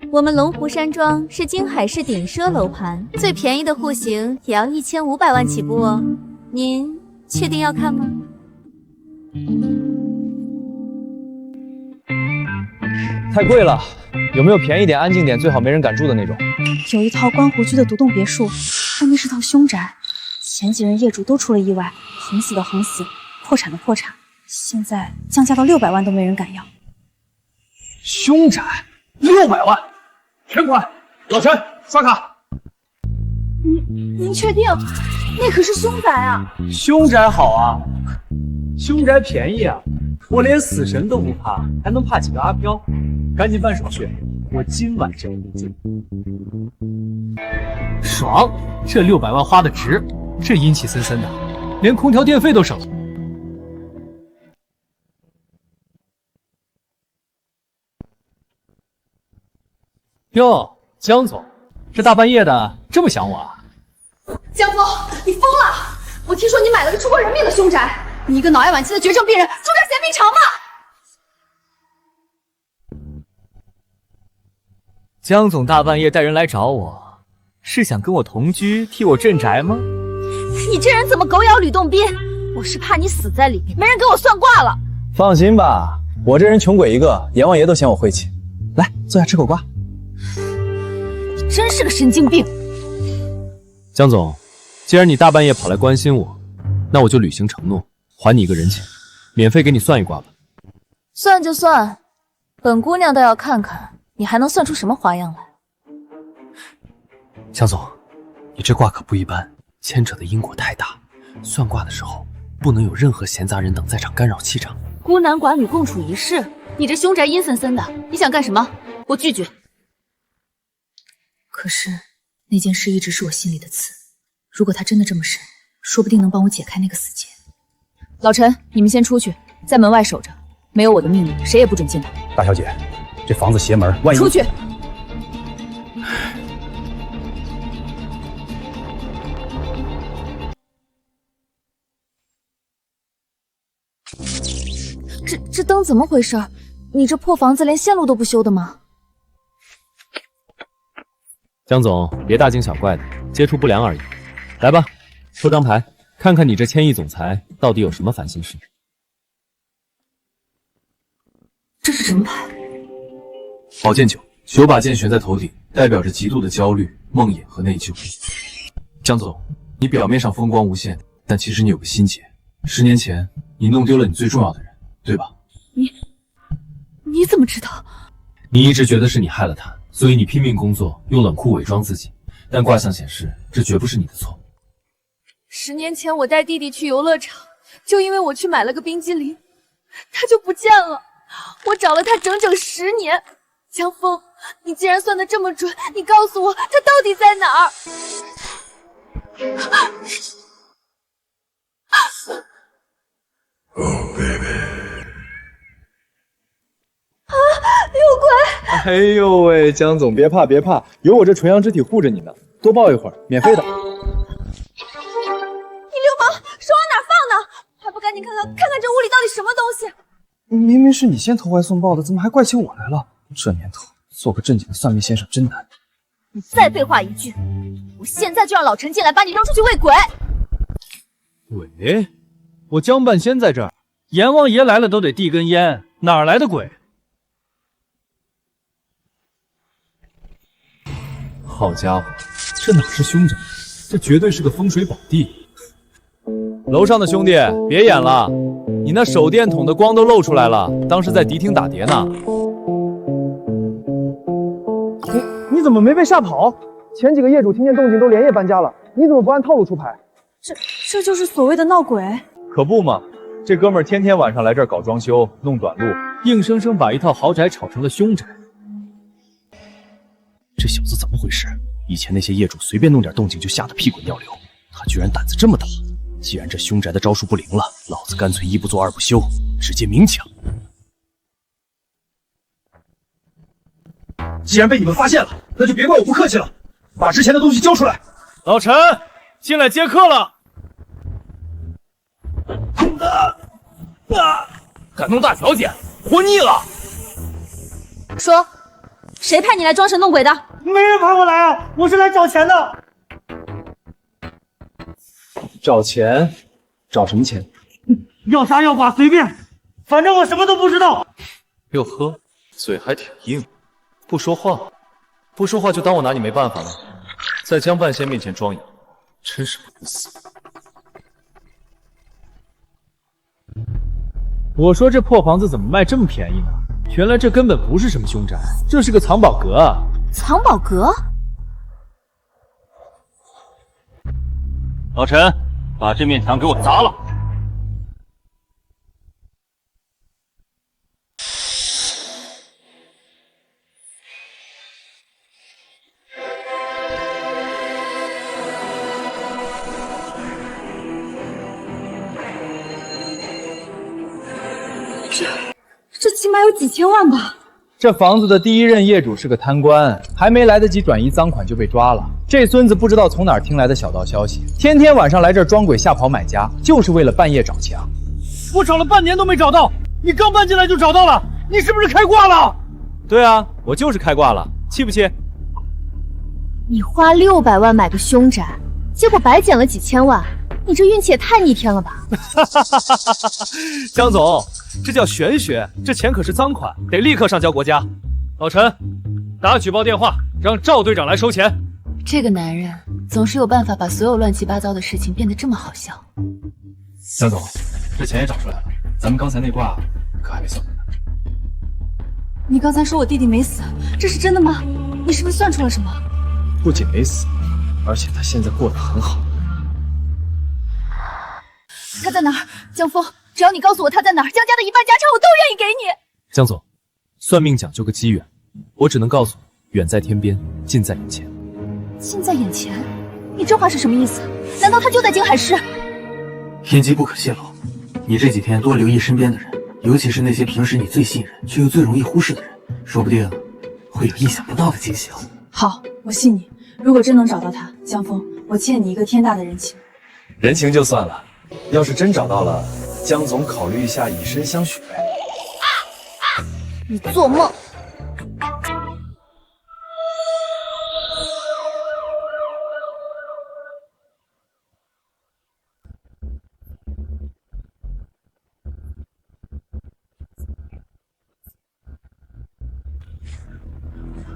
我们龙湖山庄是京海市顶奢楼盘，最便宜的户型也要1500万起步哦。您确定要看吗？太贵了，有没有便宜点、安静点、最好没人敢住的那种？有一套观湖区的独栋别墅，但那是套凶宅，前几任业主都出了意外，横死的横死，破产的破产，现在降价到600万都没人敢要。凶宅600万，全款！老陈，刷卡。您确定？那可是凶宅啊！凶宅好啊，凶宅便宜啊，我连死神都不怕，还能怕几个阿飘？赶紧办手续，我今晚就入住。爽，这600万花的值，这阴气森森的，连空调电费都省了。哟，江总，这大半夜的这么想我啊？江峰，你疯了！我听说你买了个出过人命的凶宅，你一个脑癌晚期的绝症病人，住这儿嫌命长吗？江总大半夜带人来找我，是想跟我同居，替我镇宅吗？你这人怎么狗咬吕洞宾？我是怕你死在里面，没人给我算卦了。放心吧，我这人穷鬼一个，阎王爷都嫌我晦气。来，坐下吃口瓜。你真是个神经病。江总，既然你大半夜跑来关心我，那我就履行承诺，还你一个人情，免费给你算一卦吧。算就算，本姑娘倒要看看你还能算出什么花样来。江总，你这卦可不一般，牵扯的因果太大，算卦的时候不能有任何闲杂人等在场干扰气场。孤男寡女共处一室，你这凶宅阴森森的，你想干什么？我拒绝。可是那件事一直是我心里的刺，如果它真的这么神，说不定能帮我解开那个死结。老陈，你们先出去，在门外守着，没有我的命令，谁也不准进来。大小姐，这房子邪门，万一出去。这灯怎么回事？你这破房子连线路都不修的吗？江总，别大惊小怪的，接触不良而已。来吧，抽张牌，看看你这千亿总裁到底有什么烦心事。这是什么牌？宝剑9，9把剑悬在头顶，代表着极度的焦虑、梦魇和内疚。江总，你表面上风光无限，但其实你有个心结。10年前，你弄丢了你最重要的人，对吧？你怎么知道？你一直觉得是你害了他，所以你拼命工作，用冷酷伪装自己。但卦象显示，这绝不是你的错。 10年前我带弟弟去游乐场，就因为我去买了个冰激凌，他就不见了。我找了他整整10年。江峰，你既然算得这么准，你告诉我他到底在哪儿？Oh baby。 啊！有鬼！哎呦喂，江总别怕别怕，有我这纯阳之体护着你呢，多抱一会儿，免费的。 手往哪放呢？还不赶紧看看这屋里到底什么东西！明明是你先投怀送抱的，怎么还怪起我来了？这年头，做个正经的算命先生真难。你再废话一句，我现在就让老陈进来把你扔出去喂鬼！鬼？我江半仙在这儿，阎王爷来了都得递根烟，哪来的鬼？好家伙，这哪是凶宅，这绝对是个风水宝地。 楼上的兄弟，别演了，你那手电筒的光都露出来了，当时在迪厅打碟呢。你怎么没被吓跑？前几个业主听见动静都连夜搬家了，你怎么不按套路出牌？这就是所谓的闹鬼？可不嘛，这哥们儿天天晚上来这儿搞装修，弄短路，硬生生把一套豪宅炒成了凶宅。这小子怎么回事？以前那些业主随便弄点动静就吓得屁滚尿流，他居然胆子这么大！ 既然这凶宅的招数不灵了，老子干脆1不做2不休，直接明抢。既然被你们发现了，那就别怪我不客气了，把之前的东西交出来。老陈，进来接客了。敢弄大小姐，活腻了！说，谁派你来装神弄鬼的？没人派我来啊，我是来找钱的。 找钱？找什么钱？要杀要剐随便，反正我什么都不知道。哟呵，嘴还挺硬，不说话，不说话就当我拿你没办法了，在江半仙面前装哑，真是不能死。我说这破房子怎么卖这么便宜呢？原来这根本不是什么凶宅，这是个藏宝阁啊！藏宝阁？老陈。 把这面墙给我砸了！这起码有几千万吧？这房子的第一任业主是个贪官，还没来得及转移赃款就被抓了。这孙子不知道从哪儿听来的小道消息，天天晚上来这儿装鬼吓跑买家，就是为了半夜找枪。我找了半年都没找到，你刚搬进来就找到了，你是不是开挂了？对啊，我就是开挂了，气不气？你花600万买个凶宅，结果白捡了几千万，你这运气也太逆天了吧！江总，这叫玄学，这钱可是赃款，得立刻上交国家。老陈，打举报电话，让赵队长来收钱。这个男人总是有办法把所有乱七八糟的事情变得这么好笑。江总，这钱也找出来了，咱们刚才那卦可还没算完呢。你刚才说我弟弟没死，这是真的吗？你是不是算出了什么？不仅没死，而且他现在过得很好。他在哪儿？江峰，只要你告诉我他在哪儿，江家的一半家产我都愿意给你。江总，算命讲究个机缘，我只能告诉你，远在天边，近在眼前。近在眼前？你这话是什么意思？难道他就在京海市？天机不可泄露，你这几天多留意身边的人，尤其是那些平时你最信任却又最容易忽视的人，说不定会有意想不到的惊喜哦。好，我信你。如果真能找到他，江峰，我欠你一个天大的人情。人情就算了，要是真找到了，江总考虑一下以身相许呗。你做梦！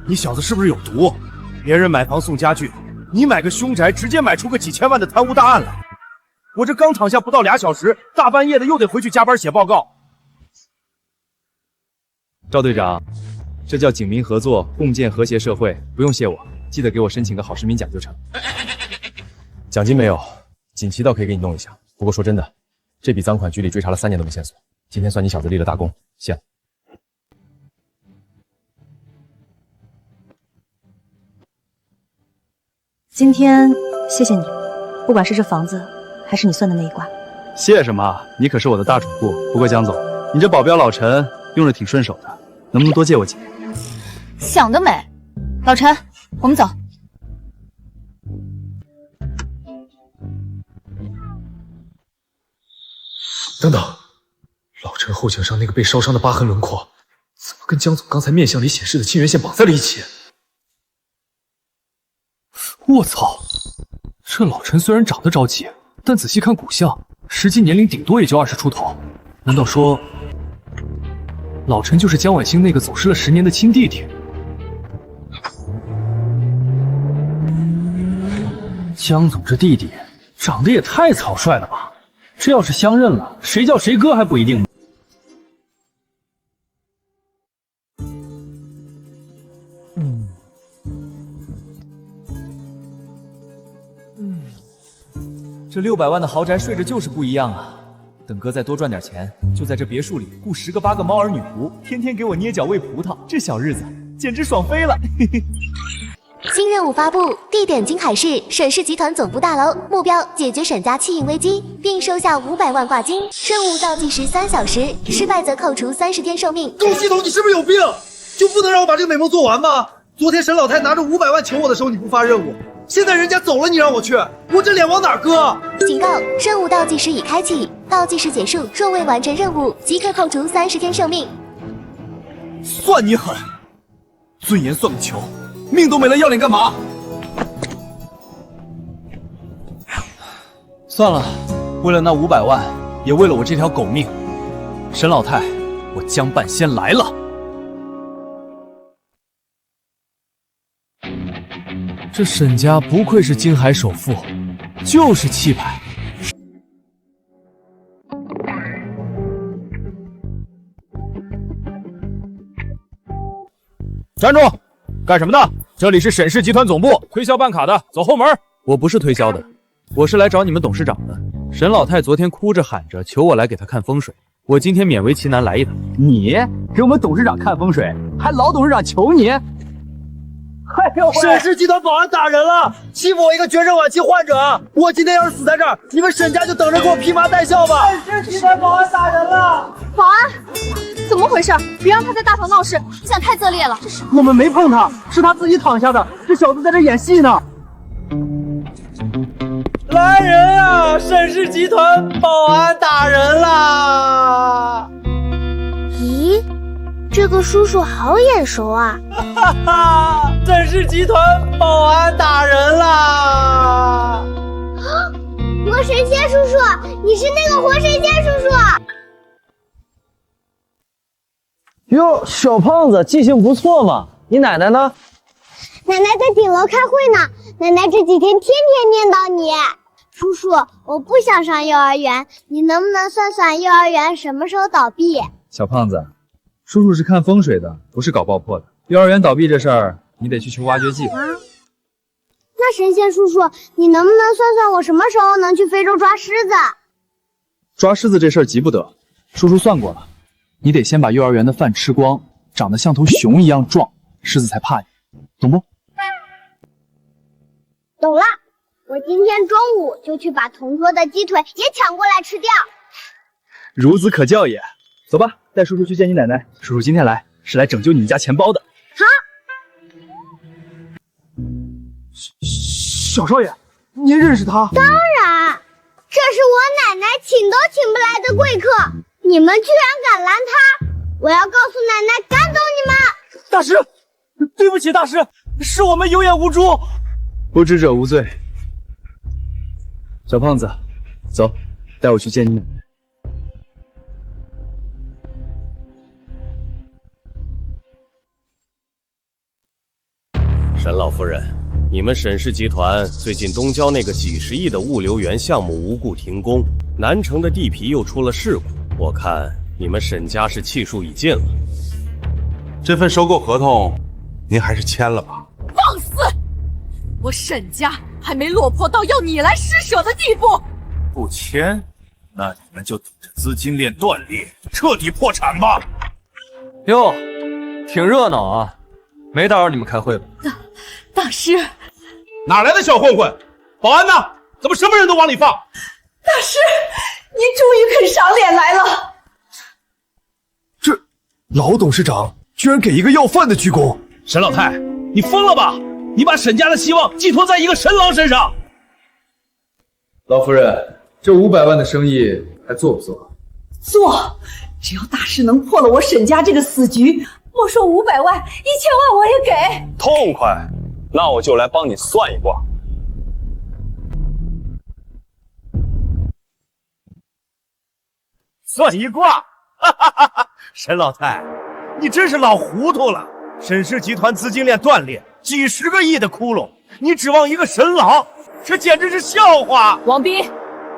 你小子是不是有毒？别人买房送家具，你买个凶宅，直接买出个几千万的贪污大案来。我这刚躺下不到2小时，大半夜的又得回去加班写报告。赵队长，这叫警民合作，共建和谐社会，不用谢我，记得给我申请个好市民奖就成。奖金没有，锦旗倒可以给你弄一下。不过说真的，这笔赃款局里追查了3年都没线索，今天算你小子立了大功，谢了。今天谢谢你，不管是这房子，还是你算的那一卦。谢什么？你可是我的大主顾。不过江总，你这保镖老陈用着挺顺手的，能不能多借我几年？想得美！老陈，我们走。等等，老陈后颈上那个被烧伤的疤痕轮廓，怎么跟江总刚才面相里显示的亲缘线绑在了一起？我操！这老陈虽然长得着急，但仔细看骨相，实际年龄顶多也就20出头。难道说，老陈就是江晚星那个走失了10年的亲弟弟？江总这弟弟长得也太草率了吧！这要是相认了，谁叫谁哥还不一定呢。这600万的豪宅睡着就是不一样啊！等哥再多赚点钱，就在这别墅里雇10个8个猫儿女仆，天天给我捏脚喂葡萄，这小日子简直爽飞了！嘿嘿。新任务发布，地点京海市沈氏集团总部大楼，目标解决沈家弃婴危机，并收下500万挂金。任务倒计时3小时，失败则扣除30天寿命。周系统，你是不是有病？就不能让我把这个美梦做完吗？昨天沈老太拿着500万求我的时候，你不发任务，现在人家走了，你让我去，我这脸往哪搁？警告：任务倒计时已开启，倒计时结束，若未完成任务，即可扣除30天寿命。算你狠，尊严算个球！命都没了，要脸干嘛？算了，为了那500万，也为了我这条狗命，沈老太，我江半仙来了。这沈家不愧是京海首富，就是气派。站住！干什么的？这里是沈氏集团总部，推销办卡的，走后门。我不是推销的，我是来找你们董事长的。沈老太昨天哭着喊着求我来给她看风水，我今天勉为其难来一趟。你给我们董事长看风水，还老董事长求你？哎呦，沈氏集团保安打人了，欺负我一个绝症晚期患者。我今天要是死在这儿，你们沈家就等着给我披麻戴孝吧。沈氏集团保安打人了，保安。怎么回事？别让他在大堂闹事，你想太恶劣了。我们没碰他，是他自己躺下的。这小子在这演戏呢。来人啊！沈氏集团保安打人啦！咦，这个叔叔好眼熟啊！哈哈，沈氏集团保安打人啦！活神仙叔叔，你是那个活神仙叔叔。哟，小胖子记性不错嘛。你奶奶呢？奶奶在顶楼开会呢。奶奶这几天天天念叨你。叔叔，我不想上幼儿园，你能不能算算幼儿园什么时候倒闭？小胖子，叔叔是看风水的，不是搞爆破的。幼儿园倒闭这事儿，你得去求挖掘机。那神仙叔叔，你能不能算算我什么时候能去非洲抓狮子？抓狮子这事儿急不得，叔叔算过了，你得先把幼儿园的饭吃光，长得像头熊一样壮，狮子才怕你，懂不？懂了，我今天中午就去把同桌的鸡腿也抢过来吃掉。孺子可教也。走吧，带叔叔去见你奶奶。叔叔今天来是来拯救你们家钱包的。好。小少爷，您认识他？当然，这是我奶奶请都请不来的贵客，你们居然敢拦他！我要告诉奶奶赶走你们！大师，对不起，大师，是我们有眼无珠。不知者无罪。小胖子，走，带我去见你奶奶。沈老夫人，你们沈氏集团最近东郊那个几十亿的物流园项目无故停工，南城的地皮又出了事故，我看你们沈家是气数已尽了。这份收购合同，您还是签了吧。放肆！我沈家还没落魄到要你来施舍的地步。不签，那你们就等着资金链断裂，彻底破产吧。哟，挺热闹啊，没打扰你们开会吧？大师，哪来的小混混？保安呢？怎么什么人都往里放？大师，您终于肯赏脸来了。这老董事长居然给一个要饭的鞠躬！沈老太，你疯了吧？你把沈家的希望寄托在一个神郎身上。老夫人，这500万的生意还做不做？做，只要大师能破了我沈家这个死局，莫说500万，1000万我也给。痛快，那我就来帮你算一卦。算一卦，哈哈哈哈！沈老太，你真是老糊涂了。沈氏集团资金链断裂，几十个亿的窟窿，你指望一个神郎，这简直是笑话！王斌，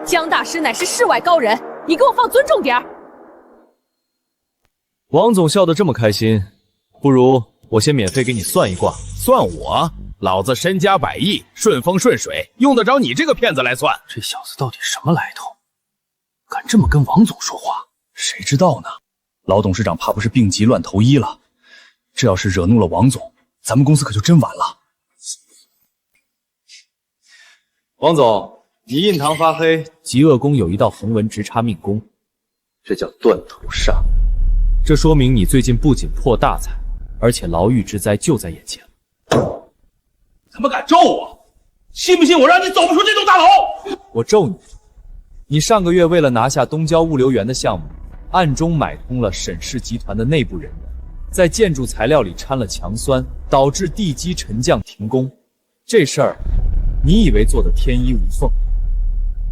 江大师乃是世外高人，你给我放尊重点儿。王总笑得这么开心，不如我先免费给你算一卦。算我？老子身家100亿，顺风顺水，用得着你这个骗子来算？这小子到底什么来头？敢这么跟王总说话？谁知道呢？老董事长怕不是病急乱投医了？这要是惹怒了王总，咱们公司可就真完了。王总，你印堂发黑，极恶宫有一道横纹直插命宫，这叫断头煞。这说明你最近不仅破大财，而且牢狱之灾就在眼前。他们敢咒我，信不信我让你走不出这栋大楼？我咒你！你上个月为了拿下东郊物流园的项目，暗中买通了沈氏集团的内部人员，在建筑材料里掺了强酸，导致地基沉降停工。这事儿，你以为做的天衣无缝？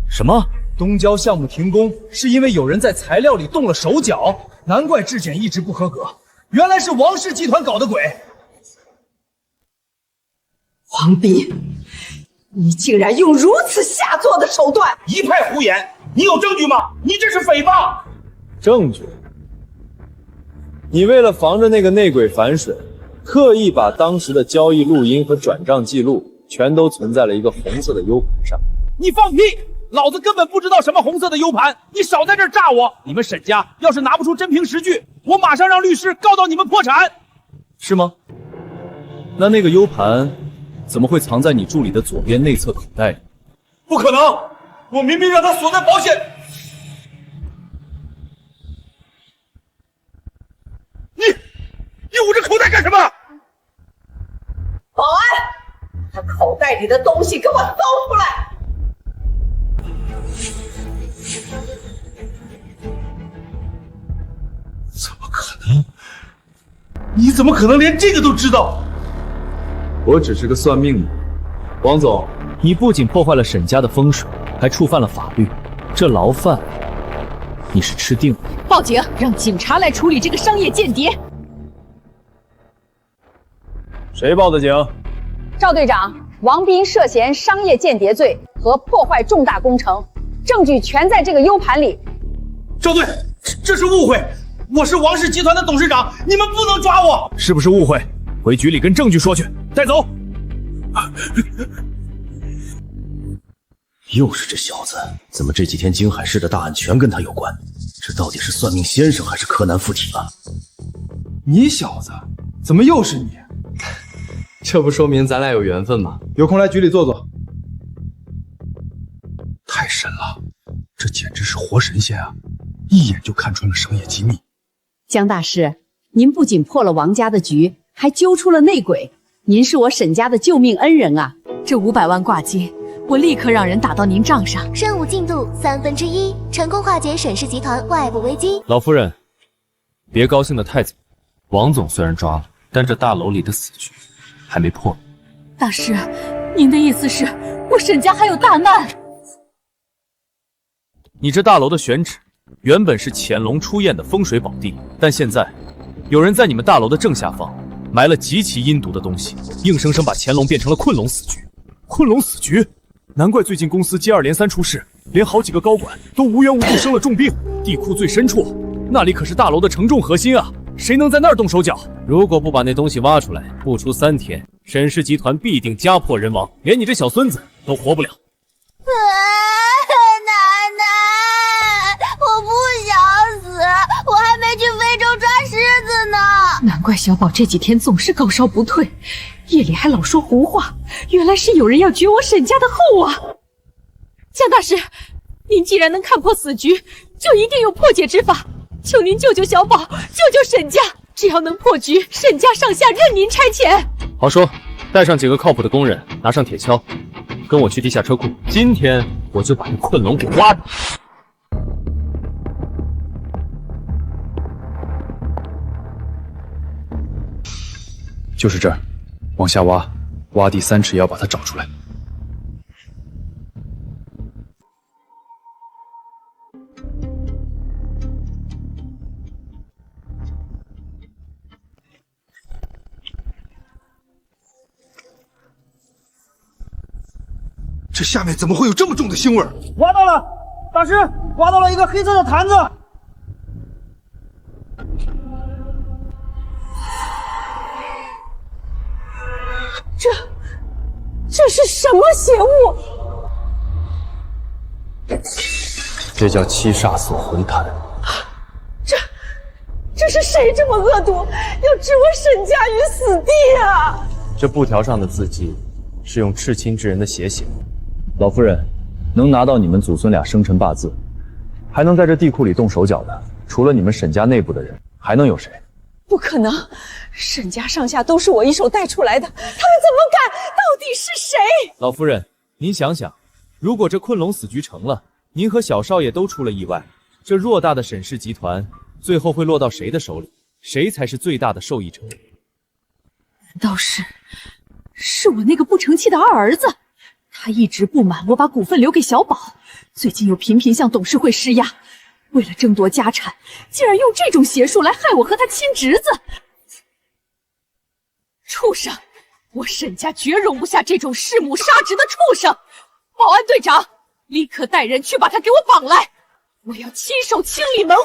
什么？东郊项目停工是因为有人在材料里动了手脚？难怪质检一直不合格，原来是王氏集团搞的鬼！王斌，你竟然用如此下作的手段！一派胡言！你有证据吗？你这是诽谤！证据？你为了防着那个内鬼反水，特意把当时的交易录音和转账记录全都存在了一个红色的 U 盘上。你放屁！老子根本不知道什么红色的 U 盘，你少在这儿炸我！你们沈家要是拿不出真凭实据，我马上让律师告到你们破产。是吗？那个 U 盘怎么会藏在你助理的左边内侧口袋里？不可能！我明明让他锁在保险。袋里的东西给我搜出来！怎么可能？你怎么可能连这个都知道？我只是个算命的。王总，你不仅破坏了沈家的风水，还触犯了法律，这牢饭你是吃定了。报警，让警察来处理这个商业间谍。谁报的警？赵队长，王斌涉嫌商业间谍罪和破坏重大工程，证据全在这个 U 盘里。赵队，这是误会，我是王氏集团的董事长，你们不能抓我。是不是误会？回局里跟证据说去，带走。又是这小子，怎么这几天京海市的大案全跟他有关？这到底是算命先生还是柯南附体了？你小子，怎么又是你？这不说明咱俩有缘分吗？有空来局里坐坐。太神了，这简直是活神仙啊！一眼就看穿了商业机密。江大师，您不仅破了王家的局，还揪出了内鬼，您是我沈家的救命恩人啊！这500万挂金，我立刻让人打到您账上。任务进度1/3，成功化解沈氏集团外部危机。老夫人，别高兴得太早。王总虽然抓了，但这大楼里的死局还没破。大师，您的意思是我沈家还有大难？你这大楼的选址原本是潜龙出堰的风水宝地，但现在有人在你们大楼的正下方埋了极其阴毒的东西，硬生生把乾隆变成了困龙死局。困龙死局，难怪最近公司接二连三出事，连好几个高管都无缘无故生了重病。地库最深处，那里可是大楼的承重核心啊，谁能在那儿动手脚？如果不把那东西挖出来，不出3天，沈氏集团必定家破人亡，连你这小孙子都活不了。奶奶，我不想死，我还没去非洲抓狮子呢。难怪小宝这几天总是高烧不退，夜里还老说胡话，原来是有人要绝我沈家的后啊！江大师，您既然能看破死局，就一定有破解之法，求您救救小宝，救救沈家！只要能破局，沈家上下任您差遣。好说，带上几个靠谱的工人，拿上铁锹，跟我去地下车库。今天我就把这困龙给挖出来。就是这儿，往下挖，挖地3尺也要把它找出来。这下面怎么会有这么重的腥味？挖到了，大师，挖到了一个黑色的坛子。这是什么邪物？这叫七煞锁魂坛。这是谁这么恶毒，要置我沈家于死地啊！这布条上的字迹是用赤亲之人的血写的。老夫人，能拿到你们祖孙俩生辰八字，还能在这地库里动手脚的，除了你们沈家内部的人，还能有谁？不可能，沈家上下都是我一手带出来的，他们怎么敢？到底是谁？老夫人，您想想，如果这困龙死局成了，您和小少爷都出了意外，这偌大的沈氏集团最后会落到谁的手里？谁才是最大的受益者？难道是我那个不成器的二儿子？他一直不满我把股份留给小宝，最近又频频向董事会施压，为了争夺家产，竟然用这种邪术来害我和他亲侄子。畜生！我沈家绝容不下这种弑母杀侄的畜生！保安队长，立刻带人去把他给我绑来，我要亲手清理门户。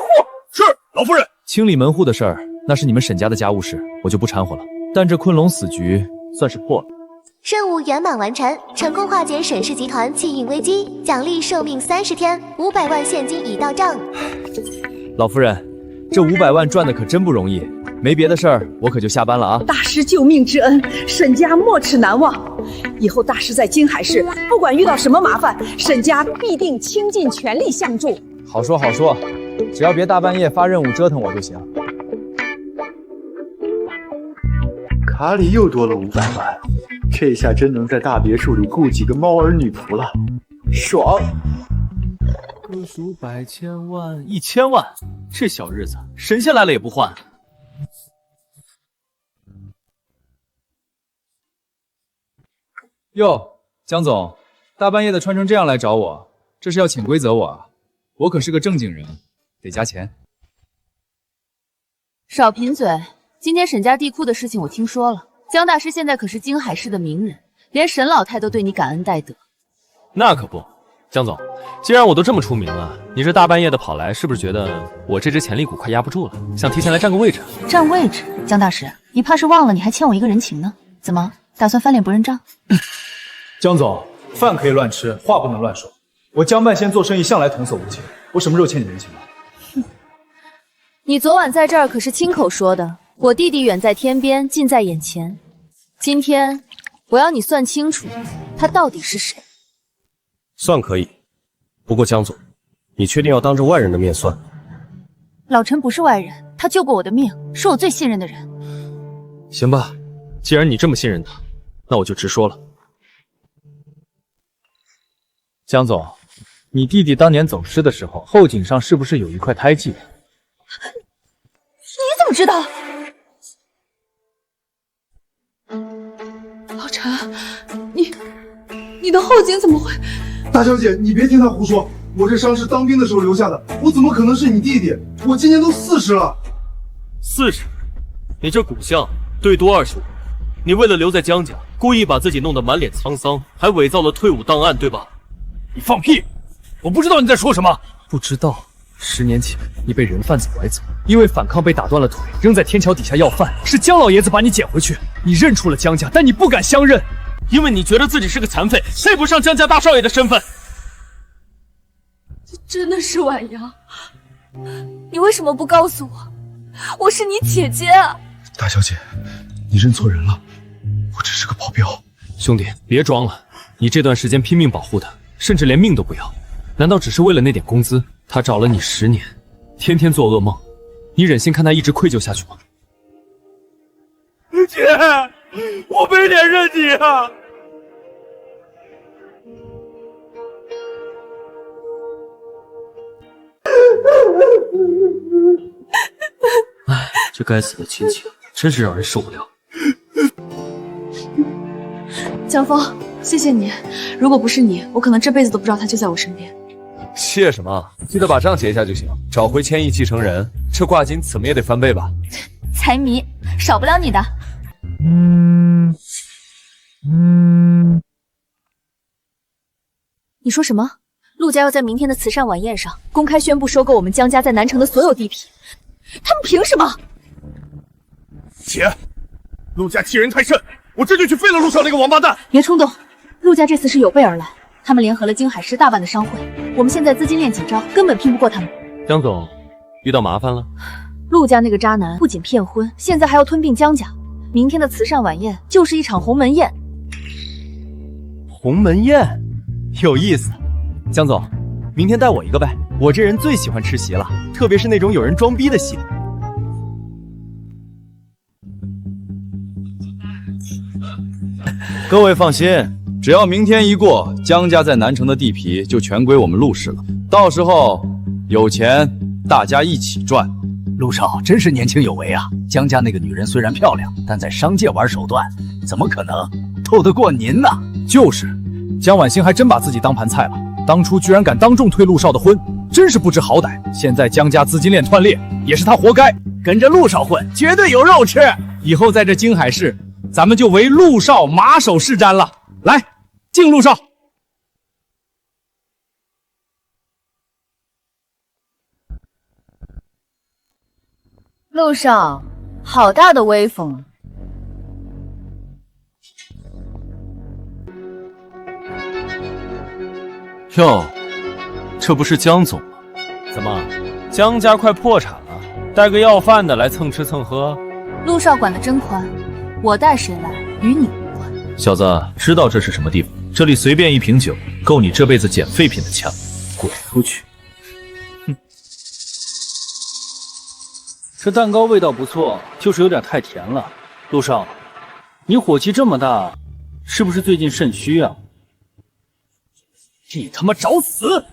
是，老夫人。清理门户的事儿，那是你们沈家的家务事，我就不掺和了。但这困龙死局算是破了。任务圆满完成，成功化解沈氏集团气运危机，奖励寿命30天，500万现金已到账。老夫人，这500万赚的可真不容易，没别的事儿，我可就下班了啊。大师救命之恩，沈家没齿难忘。以后大师在京海市，不管遇到什么麻烦，沈家必定倾尽全力相助。好说好说，只要别大半夜发任务折腾我就行。卡里又多了500万，这下真能在大别墅里雇几个猫儿女仆了，爽！个数百千万1000万，这小日子神仙来了也不换。哟，江总，大半夜的穿成这样来找我，这是要潜规则我啊？我可是个正经人，得加钱。少贫嘴，今天沈家地库的事情我听说了，江大师现在可是京海市的名人，连沈老太都对你感恩戴德。那可不，江总，既然我都这么出名了，你这大半夜的跑来，是不是觉得我这只潜力股快压不住了，想提前来占个位置？占位置？江大师，你怕是忘了你还欠我一个人情呢？怎么打算翻脸不认账？江总，饭可以乱吃，话不能乱说。我江半仙做生意向来童叟无欺，我什么时候欠你人情了？你昨晚在这儿可是亲口说的，我弟弟远在天边，近在眼前。今天我要你算清楚，他到底是谁。算可以，不过江总，你确定要当着外人的面算？老陈不是外人，他救过我的命，是我最信任的人。行吧，既然你这么信任他，那我就直说了。江总，你弟弟当年走失的时候，后颈上是不是有一块胎记？你怎么知道？老陈，你的后颈怎么会？大小姐，你别听他胡说，我这伤是当兵的时候留下的，我怎么可能是你弟弟？我今年都40了。40？你这骨相对多25，你为了留在江家，故意把自己弄得满脸沧桑，还伪造了退伍档案，对吧？你放屁！我不知道你在说什么。不知道，10年前你被人贩子拐走，因为反抗被打断了腿，扔在天桥底下要饭，是江老爷子把你捡回去。你认出了江家，但你不敢相认，因为你觉得自己是个残废，配不上江家大少爷的身份。这真的是婉阳？你为什么不告诉我？我是你姐姐啊！大小姐，你认错人了，我只是个保镖。兄弟，别装了，你这段时间拼命保护他，甚至连命都不要，难道只是为了那点工资？他找了你10年，天天做噩梦，你忍心看他一直愧疚下去吗？姐，我没脸认你啊！哎，这该死的亲情真是让人受不了。江峰，谢谢你，如果不是你，我可能这辈子都不知道他就在我身边。谢什么？记得把账结一下就行。找回千亿继承人，这挂金怎么也得翻倍吧？财迷，少不了你的。你说什么？陆家要在明天的慈善晚宴上公开宣布收购我们江家在南城的所有地皮，他们凭什么？姐，陆家欺人太甚，我这就去废了陆少那个王八蛋！别冲动，陆家这次是有备而来，他们联合了京海市大半的商会，我们现在资金链紧张，根本拼不过他们。江总，遇到麻烦了。陆家那个渣男不仅骗婚，现在还要吞并江家。明天的慈善晚宴就是一场鸿门宴。鸿门宴，有意思。江总，明天带我一个呗，我这人最喜欢吃席了，特别是那种有人装逼的席。各位放心，只要明天一过，江家在南城的地皮就全归我们陆氏了。到时候有钱大家一起赚。陆少真是年轻有为啊！江家那个女人虽然漂亮，但在商界玩手段，怎么可能斗得过您呢？就是，江婉欣还真把自己当盘菜了，当初居然敢当众推陆少的婚，真是不知好歹。现在江家资金链断裂，也是他活该。跟着陆少混，绝对有肉吃。以后在这京海市，咱们就唯陆少马首是瞻了。来，敬陆少。陆少，好大的威风啊！哟，这不是江总吗？怎么，江家快破产了，带个要饭的来蹭吃蹭喝？陆少管得真宽，我带谁来与你无关。小子，知道这是什么地方？这里随便一瓶酒，够你这辈子捡废品的钱。滚出去！这蛋糕味道不错，就是有点太甜了。陆少，你火气这么大，是不是最近肾虚啊？你他妈找死！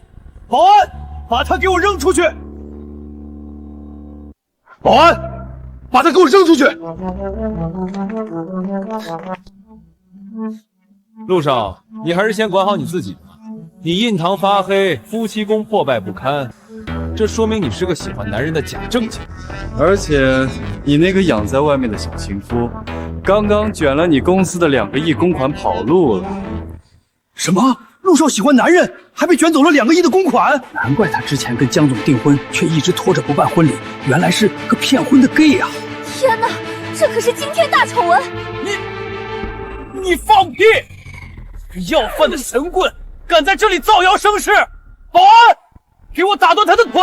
保安，把他给我扔出去！保安，把他给我扔出去！陆少，你还是先管好你自己吧。你印堂发黑，夫妻宫破败不堪，这说明你是个喜欢男人的假正经。而且你那个养在外面的小情夫，刚刚卷了你公司的2个亿公款跑路了。什么？陆少喜欢男人，还被卷走了2个亿的公款？难怪他之前跟江总订婚，却一直拖着不办婚礼，原来是个骗婚的 gay 啊！天哪，这可是惊天大丑闻！你放屁！要饭的神棍，敢在这里造谣生事！保安，给我打断他的腿！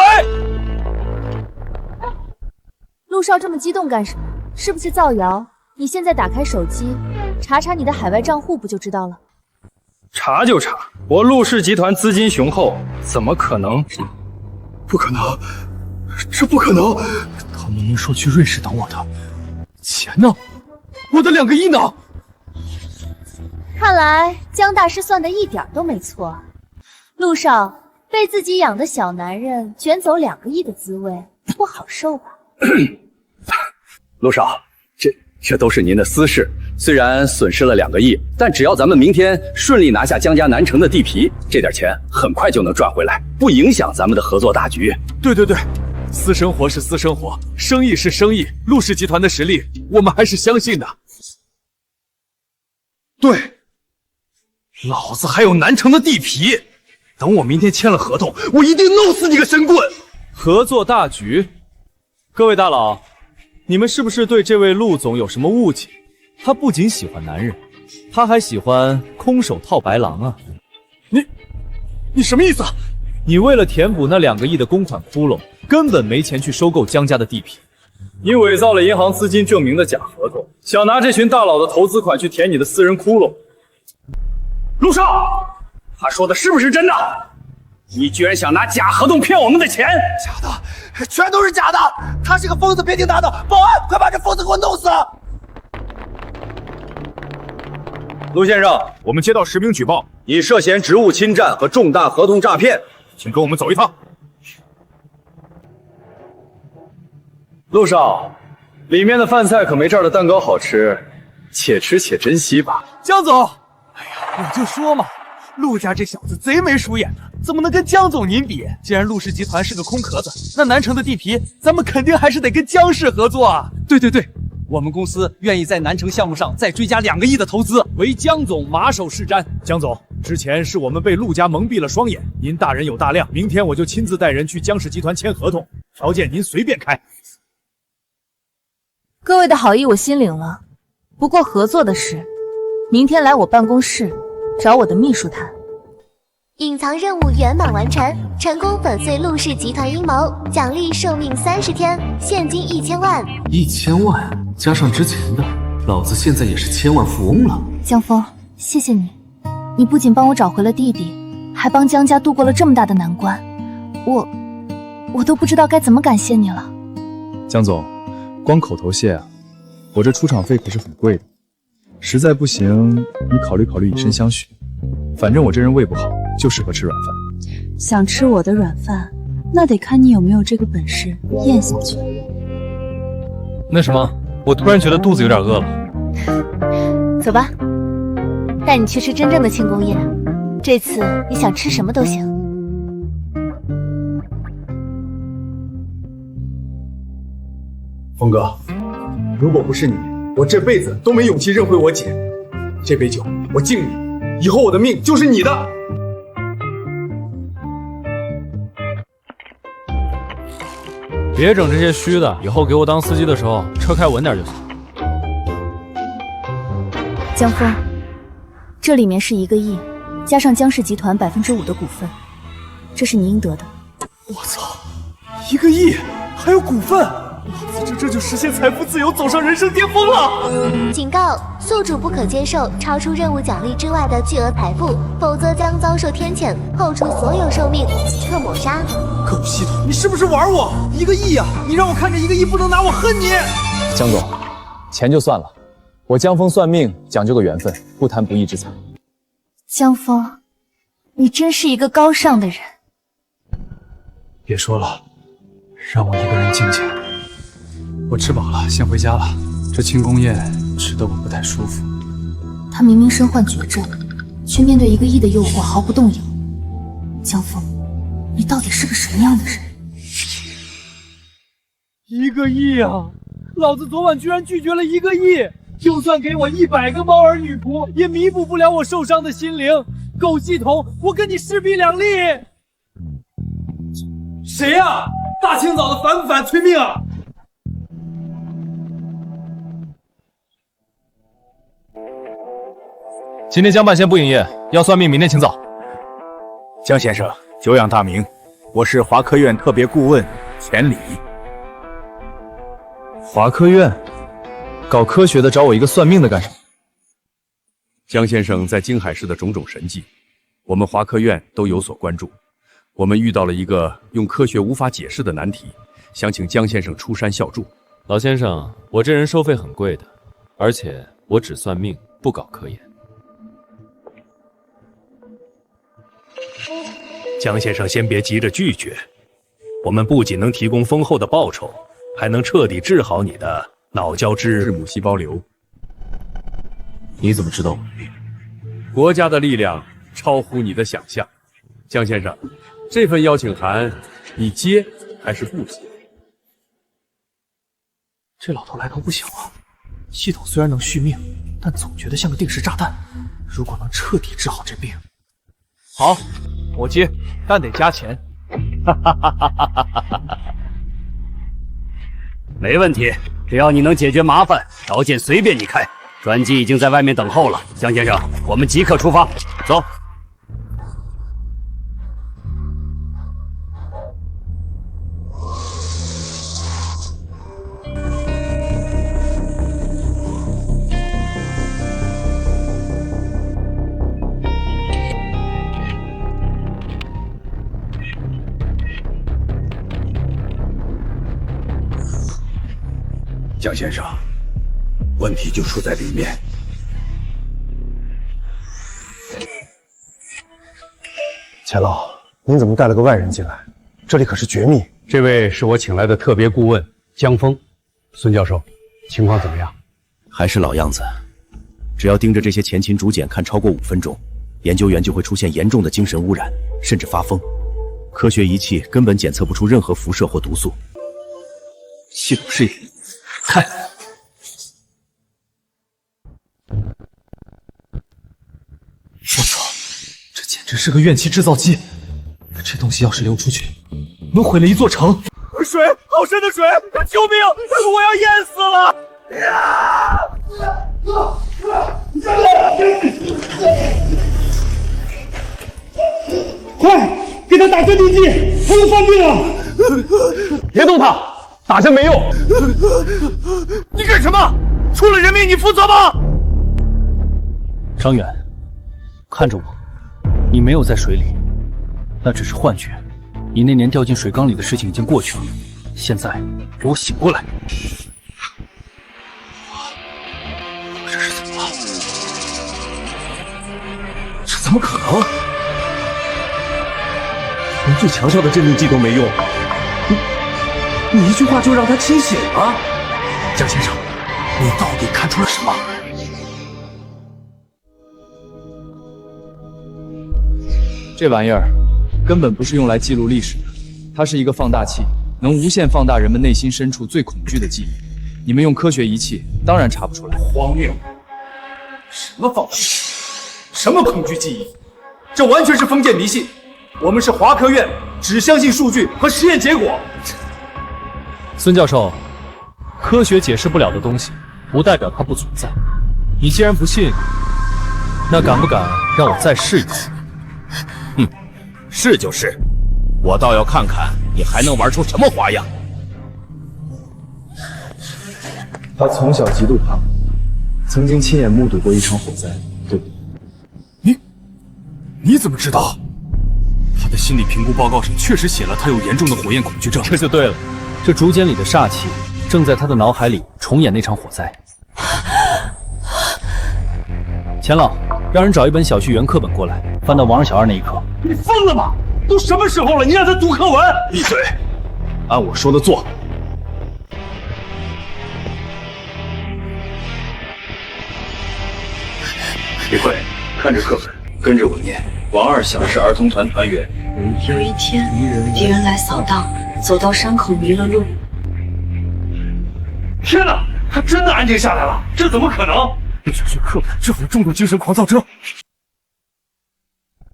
陆少这么激动干什么？是不是造谣？你现在打开手机，查查你的海外账户不就知道了？查就查，我陆氏集团资金雄厚，怎么可能？不可能，这不可能！他明明说去瑞士等我的，钱呢？我的2个亿呢？看来江大师算的一点都没错。陆少被自己养的小男人卷走2个亿的滋味，不好受吧？陆少，这都是您的私事。虽然损失了2个亿，但只要咱们明天顺利拿下江家南城的地皮，这点钱很快就能赚回来，不影响咱们的合作大局。对，私生活是私生活，生意是生意，陆氏集团的实力我们还是相信的。对，老子还有南城的地皮，等我明天签了合同，我一定弄死你个神棍！合作大局，各位大佬，你们是不是对这位陆总有什么误解？他不仅喜欢男人，他还喜欢空手套白狼啊！你什么意思啊？你为了填补那2个亿的公款窟窿，根本没钱去收购江家的地皮。你伪造了银行资金证明的假合同，想拿这群大佬的投资款去填你的私人窟窿。陆少，他说的是不是真的？你居然想拿假合同骗我们的钱？假的，全都是假的！他是个疯子，别听他的！保安，快把这疯子给我弄死！陆先生，我们接到实名举报，你涉嫌职务侵占和重大合同诈骗，请跟我们走一趟。陆少，里面的饭菜可没这儿的蛋糕好吃，且吃且珍惜吧。江总，哎呀，我就说嘛，陆家这小子贼眉鼠眼的，怎么能跟江总您比？既然陆氏集团是个空壳子，那南城的地皮，咱们肯定还是得跟江氏合作啊！对，我们公司愿意在南城项目上再追加2个亿的投资，唯江总马首是瞻。江总，之前是我们被陆家蒙蔽了双眼，您大人有大量，明天我就亲自带人去江氏集团签合同，条件您随便开。各位的好意我心领了，不过合作的事，明天来我办公室找我的秘书谈。隐藏任务圆满完成，成功粉碎陆氏集团阴谋，奖励寿命30天，现金1000万。1000万加上之前的，老子现在也是千万富翁了。江峰，谢谢你，你不仅帮我找回了弟弟，还帮江家度过了这么大的难关，我都不知道该怎么感谢你了。江总，光口头谢啊，我这出场费可是很贵的，实在不行，你考虑考虑以身相许。反正我这人胃不好，就适合吃软饭。想吃我的软饭，那得看你有没有这个本事咽下去。那什么，我突然觉得肚子有点饿了。走吧，带你去吃真正的庆功宴。这次你想吃什么都行。峰哥，如果不是你，我这辈子都没勇气认回我姐。这杯酒我敬你，以后我的命就是你的。别整这些虚的，以后给我当司机的时候车开稳点就行。江峰，这里面是1个亿，加上江氏集团5%的股份，这是你应得的。我操，1个亿还有股份，老子这就实现财富自由，走上人生巅峰了！警告：宿主不可接受超出任务奖励之外的巨额财富，否则将遭受天谴，扣除所有寿命，即刻抹杀。狗系统，你是不是玩我？1个亿啊！你让我看着1个亿不能拿我恨你！江总，钱就算了，我江峰算命讲究个缘分，不谈不义之财。江峰，你真是一个高尚的人。别说了，让我一个人静静。我吃饱了，先回家了。这庆功宴吃得我不太舒服。他明明身患绝症，却面对1个亿的诱惑毫不动摇。江峰，你到底是个什么样的人？1个亿啊！老子昨晚居然拒绝了1个亿，就算给我100个猫儿女仆，也弥补不了我受伤的心灵。狗系统，我跟你势比两立。谁呀？大清早的烦不烦？催命啊！今天江半仙不营业，要算命，明天请早。江先生，久仰大名，我是华科院特别顾问钱理。华科院搞科学的找我一个算命的干什么？江先生在京海市的种种神迹，我们华科院都有所关注。我们遇到了一个用科学无法解释的难题，想请江先生出山效助。老先生，我这人收费很贵的，而且我只算命，不搞科研。江先生，先别急着拒绝，我们不仅能提供丰厚的报酬，还能彻底治好你的脑胶质母细胞瘤。你怎么知道我的病？国家的力量超乎你的想象。江先生，这份邀请函你接还是不接？这老头来头不小啊！系统虽然能续命，但总觉得像个定时炸弹。如果能彻底治好这病，好，我接，但得加钱。没问题，只要你能解决麻烦，条件随便你开。专机已经在外面等候了，江先生，我们即刻出发，走。江先生，问题就出在里面。钱老，您怎么带了个外人进来？这里可是绝密。这位是我请来的特别顾问江峰，孙教授，情况怎么样？还是老样子，只要盯着这些前秦竹简看超过5分钟，研究员就会出现严重的精神污染，甚至发疯。科学仪器根本检测不出任何辐射或毒素。系统试验，看。我操，这简直是个怨气制造机！这东西要是流出去，能毁了一座城。水，好深的水！救命！我要淹死了！快，给他打镇定剂，他要犯病了！别动他，打针没用。你干什么？出了人命，你负责吗？张远，看着我，你没有在水里，那只是幻觉。你那年掉进水缸里的事情已经过去了，现在给我醒过来！这是怎么了？这怎么可能？连最强效的镇定剂都没用，你一句话就让他清醒了？江先生，你到底看出了什么？这玩意儿根本不是用来记录历史的，它是一个放大器，能无限放大人们内心深处最恐惧的记忆。你们用科学仪器，当然查不出来。荒谬！什么放大器？什么恐惧记忆？这完全是封建迷信。我们是华科院，只相信数据和实验结果。孙教授，科学解释不了的东西，不代表它不存在。你既然不信，那敢不敢让我再试一次？是就是，我倒要看看你还能玩出什么花样。他从小极度怕，曾经亲眼目睹过一场火灾，对不对？你怎么知道？他的心理评估报告上确实写了他有严重的火焰恐惧症。这就对了，这竹简里的煞气正在他的脑海里重演那场火灾。钱老，让人找一本小序原课本过来，翻到王二小二那一课。你疯了吗？都什么时候了，你让他读课文？闭嘴，按我说的做。李慧，看着课本，跟着我念。王二小是儿童团团员。有一天，敌人来扫荡，走到山口迷了路。天哪，他真的安静下来了？这怎么可能？小学课本治好重度精神狂躁症？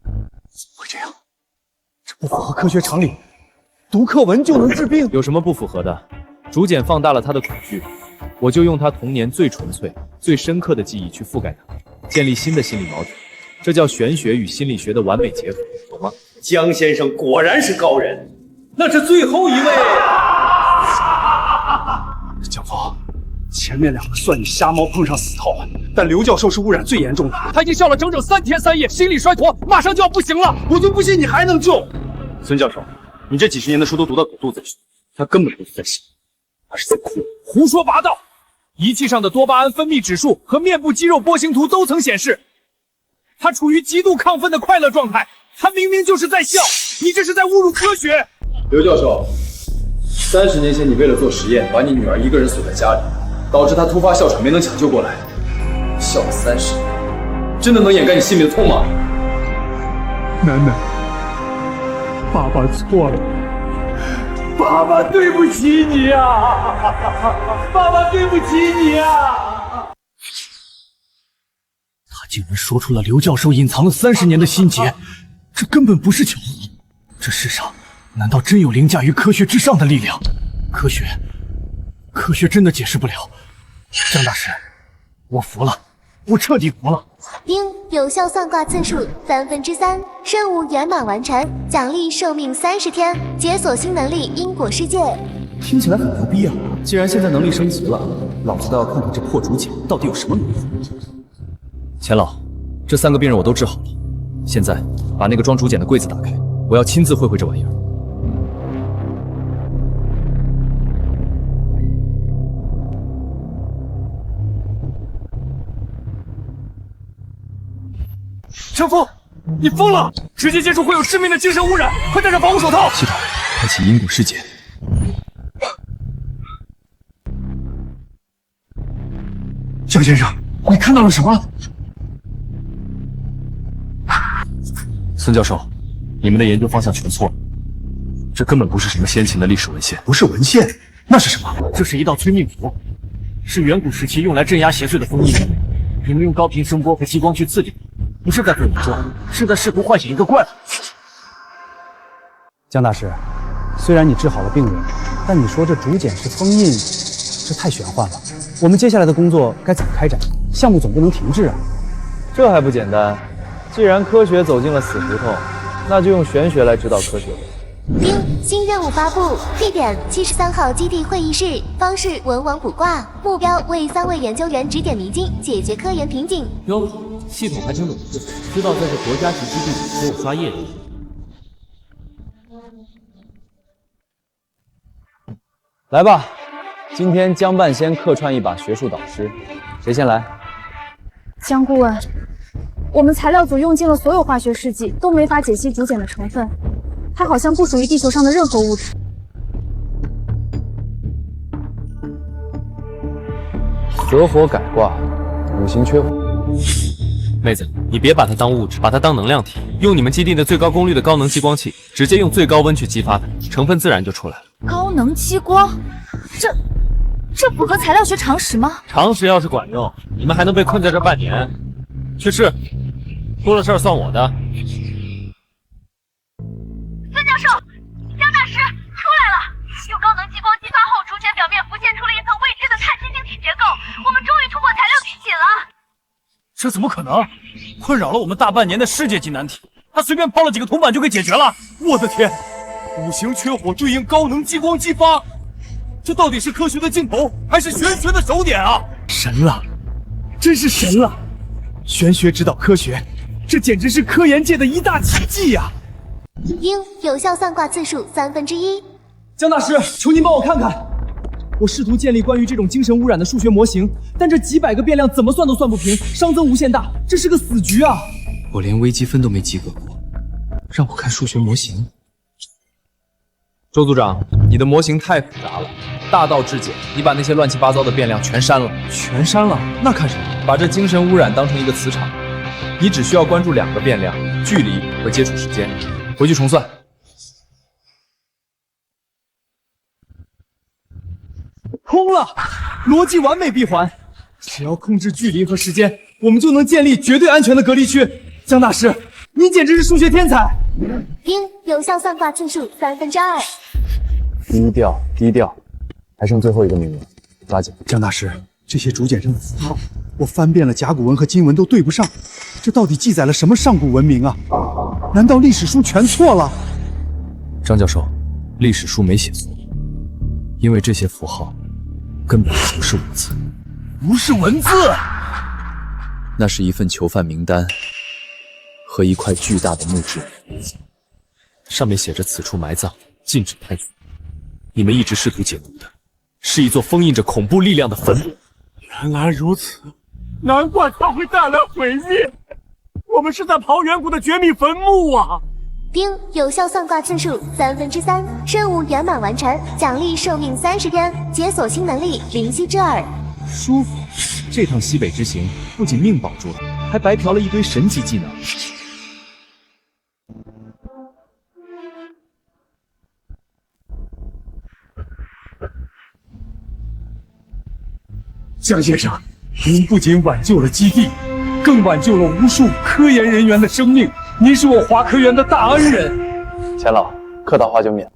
怎么会这样？这不符合科学常理。读课文就能治病？有什么不符合的？竹简放大了他的恐惧，我就用他童年最纯粹、最深刻的记忆去覆盖他，建立新的心理锚点。这叫玄学与心理学的完美结合，懂吗？江先生果然是高人，那是最后一位。江峰，前面两个算你瞎猫碰上死套了，但刘教授是污染最严重的，他已经笑了整整3天3夜，心力衰脱，马上就要不行了，我就不信你还能救。孙教授，你这几10年的书都读到狗肚子里去，他根本不是在笑，他是在哭。胡说八道！仪器上的多巴胺分泌指数和面部肌肉波形图都曾显示，他处于极度亢奋的快乐状态，他明明就是在笑，你这是在侮辱科学。刘教授，30年前你为了做实验，把你女儿一个人锁在家里，导致她突发哮喘没能抢救过来，笑了30年，真的能掩盖你心里的痛吗？楠楠，爸爸错了，爸爸对不起你啊，爸爸对不起你啊！他竟然说出了刘教授隐藏了30年的心结，这根本不是巧合。这世上难道真有凌驾于科学之上的力量？科学真的解释不了。江大师，我服了，我彻底服了。丁有效算卦次数3/3，任务圆满完成，奖励寿命30天，解锁新能力因果世界。听起来很牛逼啊！既然现在能力升级了，老子倒要看看这破竹简到底有什么用。钱老，这3个病人我都治好了，现在把那个装竹简的柜子打开，我要亲自会会这玩意儿。程峰，你疯了！直接接触会有致命的精神污染，快戴上防护手套。系统开启因果世界。江先生，你看到了什么？孙教授，你们的研究方向全错了，这根本不是什么先秦的历史文献，不是文献，那是什么？这是一道催命符，是远古时期用来镇压邪祟的封印。你们用高频声波和激光去刺激，不是在对我做，是在试图唤醒一个怪物。江大师，虽然你治好了病人，但你说这竹简是封印，这太玄幻了。我们接下来的工作该怎么开展？项目总不能停滞啊！这还不简单？既然科学走进了死胡同，那就用玄学来指导科学呗。丁新任务发布，地点73号基地会议室，方式文王卜卦，目标为3位研究员指点迷津，解决科研瓶颈。哟，系统还挺懂事，知道在这国家级基地里给我刷业绩。来吧，今天江半仙客串一把学术导师，谁先来？江顾问，我们材料组用尽了所有化学试剂，都没法解析竹简的成分，它好像不属于地球上的任何物质。蛇火改卦，5行缺火。妹子，你别把它当物质，把它当能量体，用你们基地的最高功率的高能激光器，直接用最高温去激发它，成分自然就出来了。高能激光，这符合材料学常识吗？常识要是管用，你们还能被困在这半年。去试，出了事儿算我的。孙教授，江大师出来了！用高能激光激发后，竹简表面浮现出了一层未知的碳晶晶体结构，我们终于突破材料瓶颈了。这怎么可能？困扰了我们大半年的世界级难题，他随便抛了几个铜板就给解决了。我的天！5行缺火对应高能激光激发，这到底是科学的尽头，还是玄学的手点啊？神了，真是神了！玄学指导科学，这简直是科研界的一大奇迹呀！丁有效算卦次数1/3。江大师，求您帮我看看，我试图建立关于这种精神污染的数学模型，但这几百个变量怎么算都算不平，熵增无限大，这是个死局啊！我连微积分都没及格过，让我看数学模型。周组长，你的模型太复杂了，大道至简，你把那些乱七八糟的变量全删了。全删了？那看什么？把这精神污染当成一个磁场，你只需要关注2个变量：距离和接触时间。回去重算。通了，逻辑完美闭环。只要控制距离和时间，我们就能建立绝对安全的隔离区。江大师，你简直是数学天才！丁，有效算卦次数2/3。低调，低调，还剩最后一个名额，抓紧！江大师，这些竹简上的符号，我翻遍了甲骨文和金文都对不上，这到底记载了什么上古文明啊？难道历史书全错了？张教授，历史书没写错，因为这些符号根本不是文字，不是文字，那是一份囚犯名单和一块巨大的木质，上面写着此处埋葬，禁止探索。你们一直试图解读的是一座封印着恐怖力量的坟墓。原来如此，难怪它会带来毁灭。我们是在刨远古的绝密坟墓啊！丁，有效算卦次数3/3，任务圆满完成，奖励寿命30天，解锁新能力灵犀之耳。舒服，这趟西北之行不仅命保住了，还白嫖了一堆神级技能。江先生，您不仅挽救了基地，更挽救了无数科研人员的生命。您是我华科院的大恩人。钱老，客套话就免了。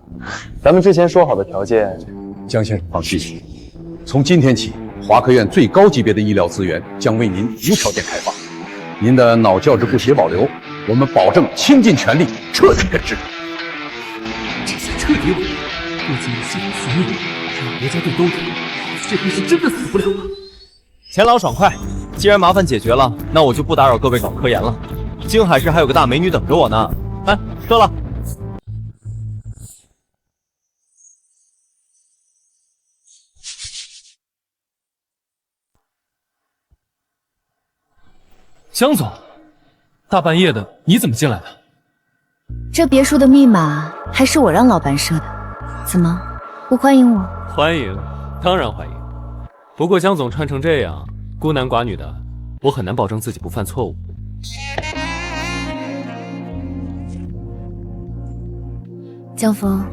咱们之前说好的条件，江先生放心，从今天起，华科院最高级别的医疗资源将为您无条件开放。您的脑教质不协保留，我们保证倾尽全力彻底根治。这下彻底稳了，不仅系统复命，让国家队都有，这回是真的死不了了。钱老爽快，既然麻烦解决了，那我就不打扰各位搞科研了。静海市还有个大美女等着我呢。来，撤了。江总，大半夜的你怎么进来的？这别墅的密码还是我让老板设的，怎么不欢迎我？欢迎，当然欢迎。不过江总穿成这样，孤男寡女的，我很难保证自己不犯错误。江峰，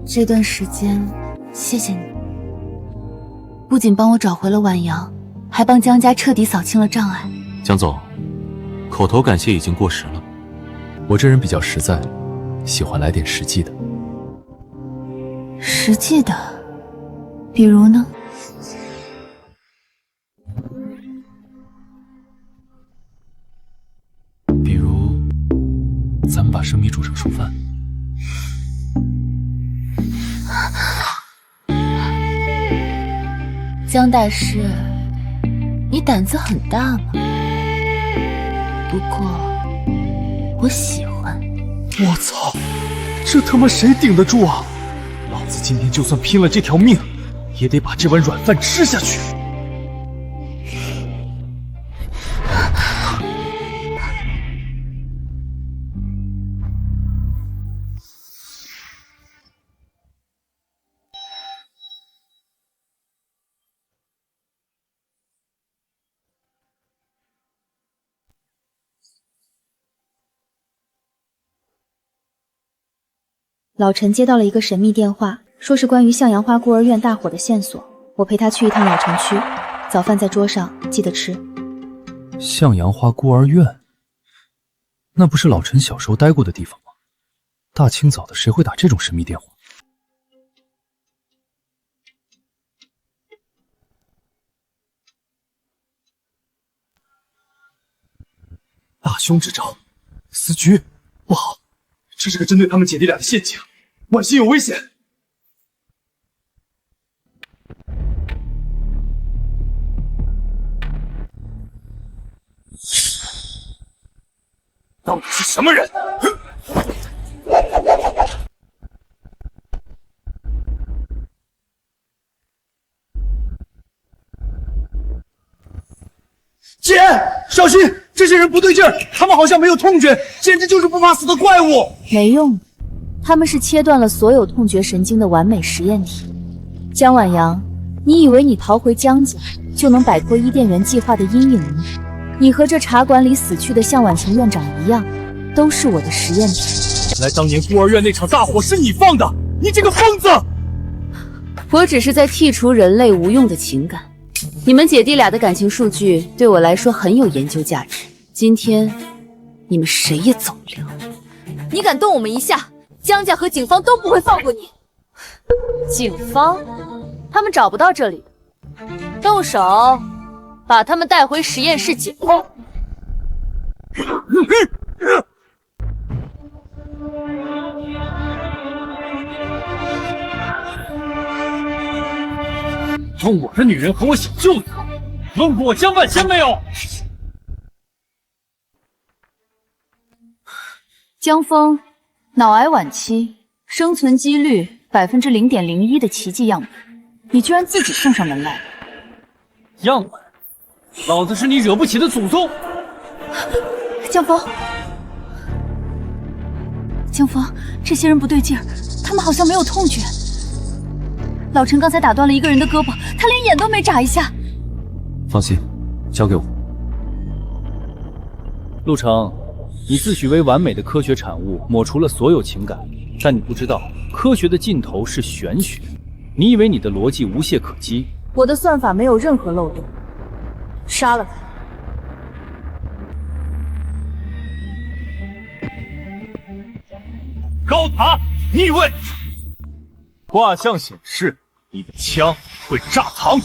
这段时间谢谢你，不仅帮我找回了婉阳，还帮江家彻底扫清了障碍。江总，口头感谢已经过时了。我这人比较实在，喜欢来点实际的。实际的，比如呢？比如，咱们把生米煮成熟饭。江大师，你胆子很大嘛。不过，我喜欢。我操，这他妈谁顶得住啊！老子今天就算拼了这条命，也得把这碗软饭吃下去。老陈接到了一个神秘电话，说是关于向阳花孤儿院大火的线索。我陪他去一趟老城区，早饭在桌上，记得吃。向阳花孤儿院，那不是老陈小时候待过的地方吗？大清早的，谁会打这种神秘电话？大凶之兆，死局，不好，这是个针对他们姐弟俩的陷阱，婉心有危险。到底是什么人？姐，小心，这些人不对劲儿，他们好像没有痛觉，简直就是不怕死的怪物。没用，他们是切断了所有痛觉神经的完美实验体。江晚阳，你以为你逃回江家就能摆脱伊甸园计划的阴影吗？你和这茶馆里死去的向晚晴院长一样，都是我的实验体。原来当年孤儿院那场大火是你放的，你这个疯子！我只是在剔除人类无用的情感。你们姐弟俩的感情数据对我来说很有研究价值。今天你们谁也走不了。你敢动我们一下，江家和警方都不会放过你。警方？他们找不到这里，动手，把他们带回实验室解剖。用我的女人和我小舅子，问过我江半仙没有？江峰，脑癌晚期，生存几率0.01%的奇迹样本，你居然自己送上门来了！样本？老子是你惹不起的祖宗！江峰，江峰，这些人不对劲儿，他们好像没有痛觉。老陈刚才打断了一个人的胳膊，他连眼都没眨一下。放心，交给我。陆成，你自诩为完美的科学产物，抹除了所有情感，但你不知道，科学的尽头是玄学。你以为你的逻辑无懈可击？我的算法没有任何漏洞，杀了他。高塔逆位，卦象显示你的枪会炸膛。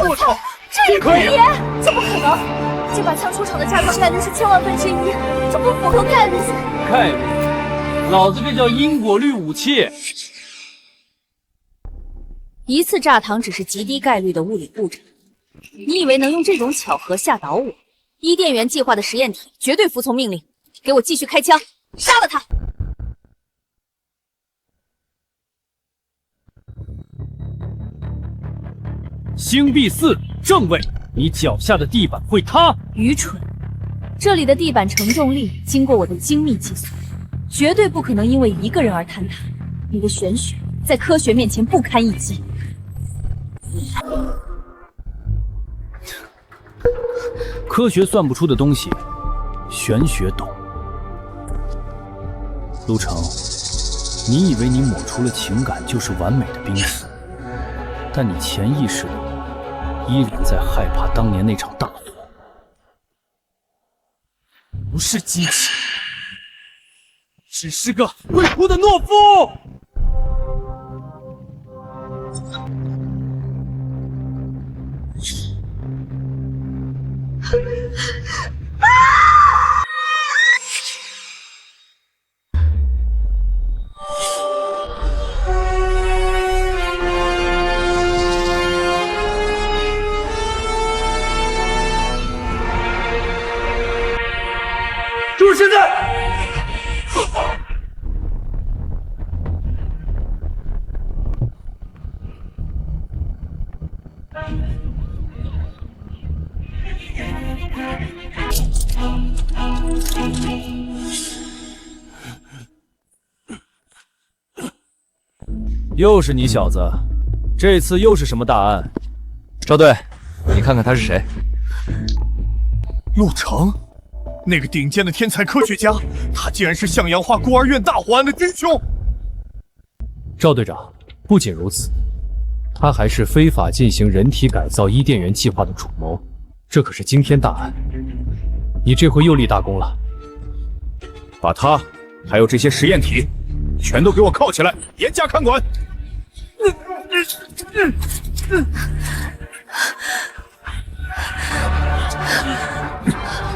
我操，这也可以？怎么可能？这把枪出厂的炸膛概率是1000万分之1，这不符合概率学。概率？老子这叫因果律武器。一次炸膛只是极低概率的物理误诊，你以为能用这种巧合吓倒我？伊甸园计划的实验体绝对服从命令，给我继续开枪，杀了他！星币4正位，你脚下的地板会塌。愚蠢！这里的地板承重力经过我的精密计算，绝对不可能因为一个人而坍塌。你的玄学在科学面前不堪一击。科学算不出的东西，玄学懂。陆成，你以为你抹除了情感就是完美的濒死，但你潜意识里依然在害怕当年那场大火。不是机器，只是个会哭的懦夫。就是现在！又是你小子，这次又是什么大案？赵队，你看看他是谁？陆成，那个顶尖的天才科学家，他竟然是向阳花孤儿院大火案的真凶。赵队长，不仅如此，他还是非法进行人体改造伊甸园计划的主谋，这可是惊天大案。你这回又立大功了。把他还有这些实验体全都给我铐起来，严加看管。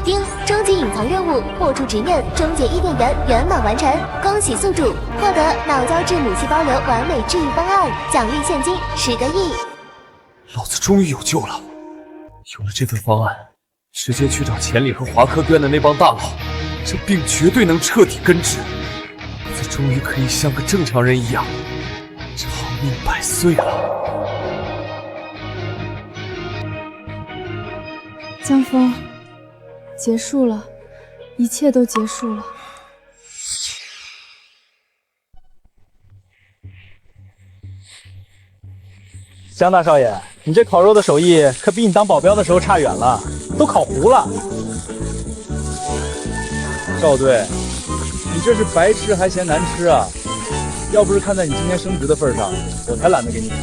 丁，终极隐藏任务，破除执念，终结伊甸园圆满完成，恭喜宿主获得脑胶质母细胞瘤完美治愈方案，奖励现金10个亿。老子终于有救了！有了这份方案，直接去找钱理和华科院的那帮大佬，这病绝对能彻底根治。老子终于可以像个正常人一样，长命100岁了。江峰，结束了，一切都结束了。江大少爷，你这烤肉的手艺可比你当保镖的时候差远了，都烤糊了。赵队，你这是白吃还嫌难吃啊！要不是看在你今天升职的份上，我才懒得给你烤。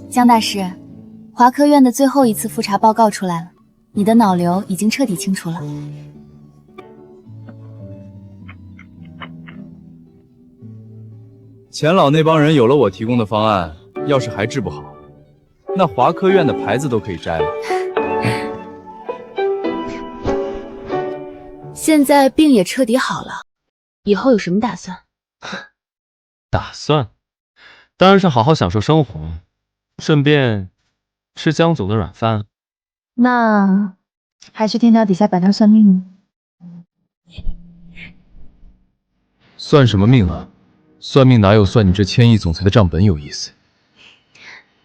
江大师，华科院的最后一次复查报告出来了，你的脑瘤已经彻底清除了。钱老那帮人有了我提供的方案，要是还治不好，那华科院的牌子都可以摘了。现在病也彻底好了，以后有什么打算？打算？当然是好好享受生活，顺便吃江总的软饭。那还去天桥底下摆摊算命吗？算什么命啊？算命哪有算你这千亿总裁的账本有意思？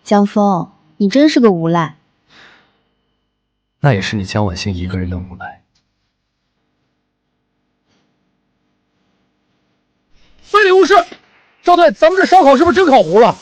江峰，你真是个无赖。那也是你江晚星一个人的无赖。非礼勿视！赵队，咱们这烧烤是不是真烤糊了？